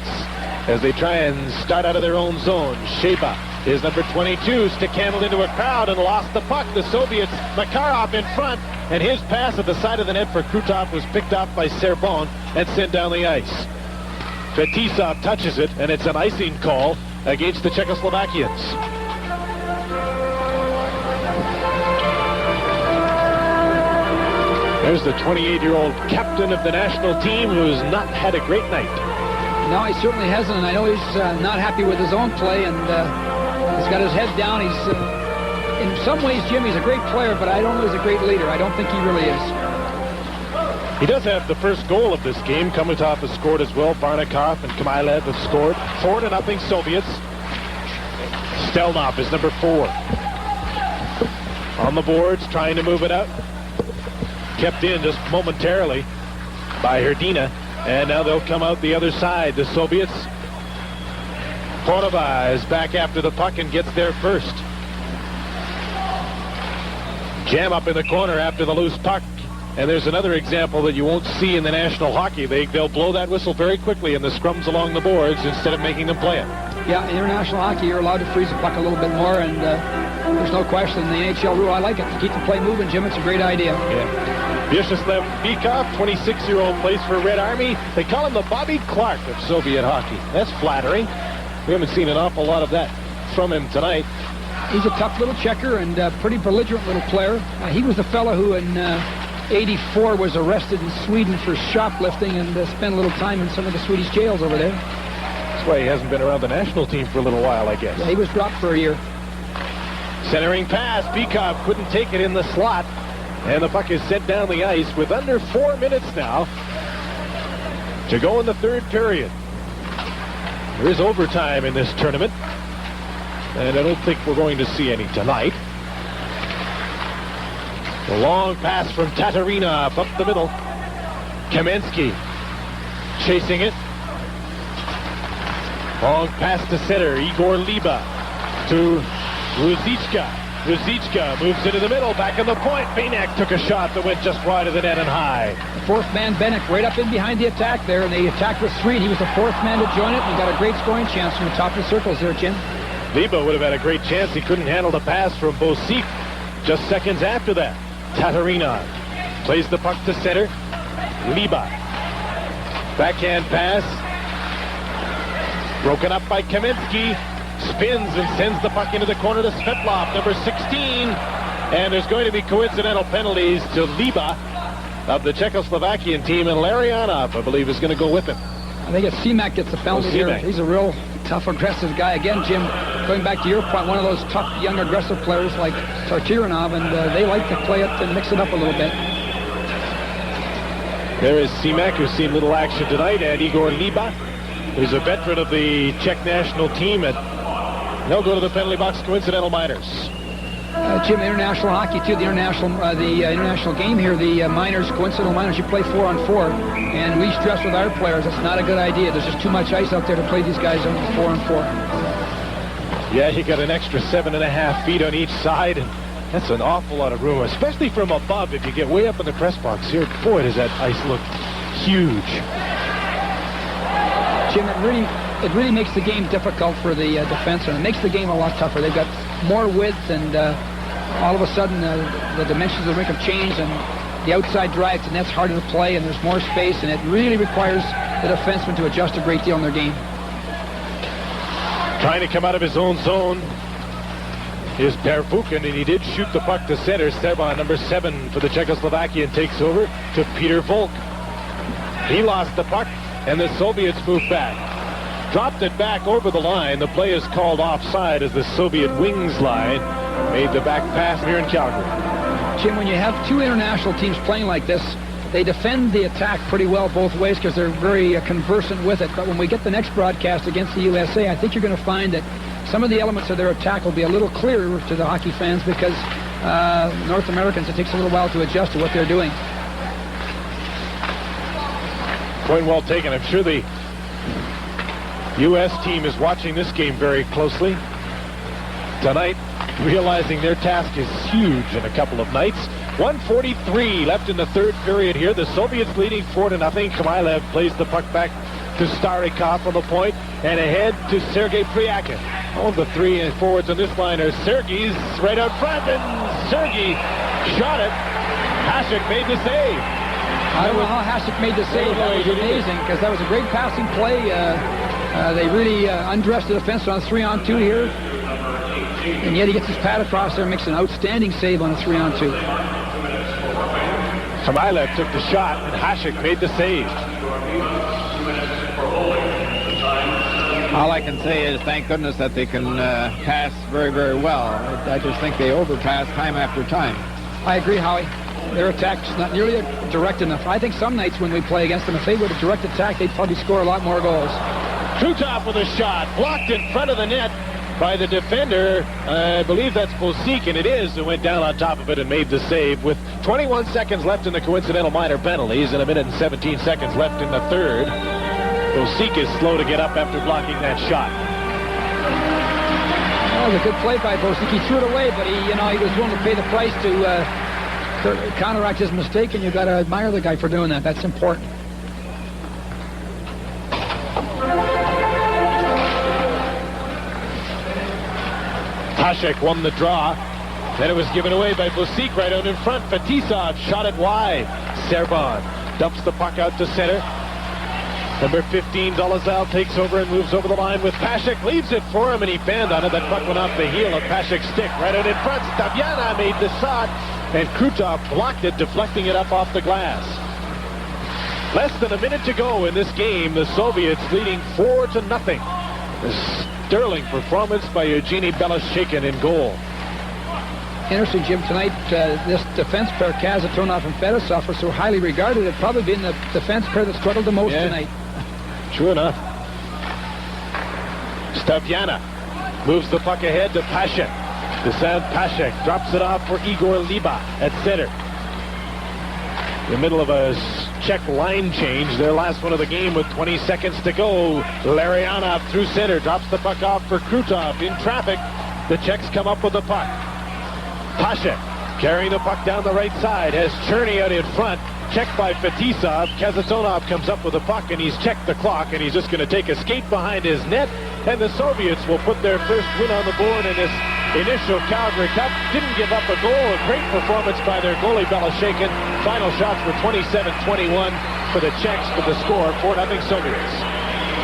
as they try and start out of their own zone. Sheba is number 22, stick handled into a crowd and lost the puck. The Soviets, Makarov in front, and his pass at the side of the net for Krutov was picked up by Serbon and sent down the ice. Fetisov touches it, and it's an icing call against the Czechoslovakians. There's the 28-year-old captain of the national team who's not had a great night. No, he certainly hasn't, and I know he's not happy with his own play, and he's got his head down. He's, in some ways, Jim, he's a great player, but I don't know he's a great leader. I don't think he really is. He does have the first goal of this game. Komatov has scored as well. Barnikov and Kamailev have scored. 4-0 Soviets. Stelnov is number 4. On the boards, trying to move it out. Kept in just momentarily by Herdina. And now they'll come out the other side, the Soviets. Porova is back after the puck and gets there first. Jam up in the corner after the loose puck. And there's another example that you won't see in the National Hockey League. They'll blow that whistle very quickly in the scrums along the boards instead of making them play it. Yeah, in international hockey, you're allowed to freeze the puck a little bit more, and there's no question. The NHL rule, I like it. To keep the play moving, Jim, it's a great idea. Yeah. Vyacheslav Bykov, 26-year-old, plays for Red Army. They call him the Bobby Clark of Soviet hockey. That's flattering. We haven't seen an awful lot of that from him tonight. He's a tough little checker and pretty belligerent little player. He was the fellow who in 84 was arrested in Sweden for shoplifting and spent a little time in some of the Swedish jails over there. That's why he hasn't been around the national team for a little while, I guess. Yeah, he was dropped for a year. Centering pass. Bykov couldn't take it in the slot. And the puck is sent down the ice with under 4 minutes now to go in the third period. There is overtime in this tournament, and I don't think we're going to see any tonight. A long pass from Tatarina up the middle. Kamensky chasing it. Long pass to center. Igor Liba to Ruzicka. Ruzicka moves into the middle, back on the point. Vanek took a shot that went just wide of the net and high. The fourth man, Vanek, right up in behind the attack there, and they attacked with 3. He was the fourth man to join it, and got a great scoring chance from the top of the circles there, Jim. Liba would have had a great chance. He couldn't handle the pass from Bosik just seconds after that. Tatarina plays the puck to center. Liba. Backhand pass. Broken up by Kamensky. Spins and sends the puck into the corner to Svetlov, number 16. And there's going to be coincidental penalties to Liba of the Czechoslovakian team. And Larionov, I believe, is going to go with him. I think it's Seamak gets the penalty here. He's a real tough, aggressive guy. Again, Jim, going back to your point, one of those tough, young, aggressive players like Tartiranov, and they like to play it and mix it up a little bit. There is Seamak, who's seen little action tonight, and Igor Liba, who's a veteran of the Czech national team, and they'll go to the penalty box, coincidental minors. Jim, international hockey, too, the international game here, the minors, coincidental minors, you play 4-on-4, and we stress with our players, it's not a good idea. There's just too much ice out there to play these guys on 4-on-4. Yeah, you got an extra 7.5 feet on each side, and that's an awful lot of room, especially from above. If you get way up in the press box here, boy, does that ice look huge. Jim, it really it really makes the game difficult for the defense, and it makes the game a lot tougher. They've got more width, and all of a sudden the dimensions of the rink have changed, and the outside drive to net's harder to play, and there's more space, and it really requires the defenseman to adjust a great deal in their game. Trying to come out of his own zone is Pervukin, and he did shoot the puck to center. Serban, number 7 for the Czechoslovakian, takes over to Peter Volk. He lost the puck, and the Soviets moved back. Dropped it back over the line. The play is called offside as the Soviet wings line made the back pass here in Calgary. Jim, when you have two international teams playing like this, they defend the attack pretty well both ways because they're very conversant with it. But when we get the next broadcast against the USA, I think you're going to find that some of the elements of their attack will be a little clearer to the hockey fans because North Americans, it takes a little while to adjust to what they're doing. Point well taken. I'm sure the U.S. team is watching this game very closely tonight, realizing their task is huge in a couple of nights. 1:43 left in the third period here. The Soviets leading 4-0. Khmylev plays the puck back to Starikov on the point, and ahead to Sergei Pryakin. All of the three forwards on this line are Sergei's right out front, and Sergei shot it. Hasek made the save. I don't know how Hasek made the save. That was amazing because that was a great passing play. They really undressed the defense on a 3-on-2 here. And yet he gets his pad across there and makes an outstanding save on a 3-on-2. Khmylev took the shot, and Hasek made the save. All I can say is thank goodness that they can pass very, very well. I just think they overpass time after time. I agree, Howie. Their attack's not nearly direct enough. I think some nights when we play against them, if they would have direct attack, they'd probably score a lot more goals. Krutov with a shot, blocked in front of the net by the defender. I believe that's Bosik, and it is, who went down on top of it and made the save with 21 seconds left in the coincidental minor penalties and 1 minute and 17 seconds left in the third. Bosik is slow to get up after blocking that shot. That was a good play by Bosik. He threw it away, but he was willing to pay the price to counteract his mistake, and you've got to admire the guy for doing that. That's important. Hasek won the draw. Then it was given away by Bosik right out in front. Fetisov shot it wide. Serban dumps the puck out to center. Number 15, Dolezal takes over and moves over the line with Pashek. Leaves it for him, and he banned on it. That puck went off the heel of Pashek's stick. Right out in front, Staviana made the shot, and Krutov blocked it, deflecting it up off the glass. Less than a minute to go in this game. The Soviets leading 4-0. A sterling performance by Evgeny Beloshekin in goal. Interesting, Jim, tonight this defense pair, Kazatonov and Fetisov, are so highly regarded. It's probably been the defense pair that struggled the most tonight. True enough. Staviana moves the puck ahead to Pashek. Desant Pashek drops it off for Igor Liba at center. In the middle of a Czech line change, their last one of the game with 20 seconds to go. Larionov through center, drops the puck off for Krutov. In traffic, the Czechs come up with the puck. Pashek carrying the puck down the right side, has Cherney out in front. Checked by Fetisov. Kazatonov comes up with the puck, and he's checked the clock, and he's just going to take a skate behind his net. And the Soviets will put their first win on the board in this initial Calgary Cup. Didn't give up a goal. A great performance by their goalie, Beloshekin. Final shots were 27-21 for the Czechs, with the score 4-0 Soviets.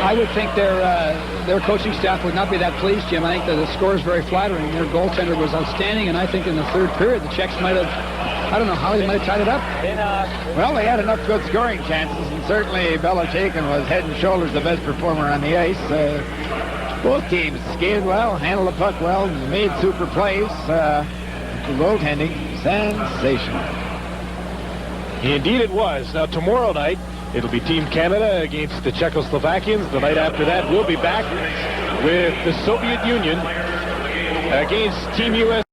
I would think their coaching staff would not be that pleased, Jim. I think that the score is very flattering. Their goaltender was outstanding, and I think in the third period, the Czechs might have, I don't know how they might have tied it up. Well, they had enough good scoring chances, and certainly Beloshekin was head and shoulders the best performer on the ice. Both teams skated well, handled the puck well, made super plays. The goaltending, sensational. Indeed it was. Now tomorrow night, it'll be Team Canada against the Czechoslovakians. The night after that, we'll be back with the Soviet Union against Team USA.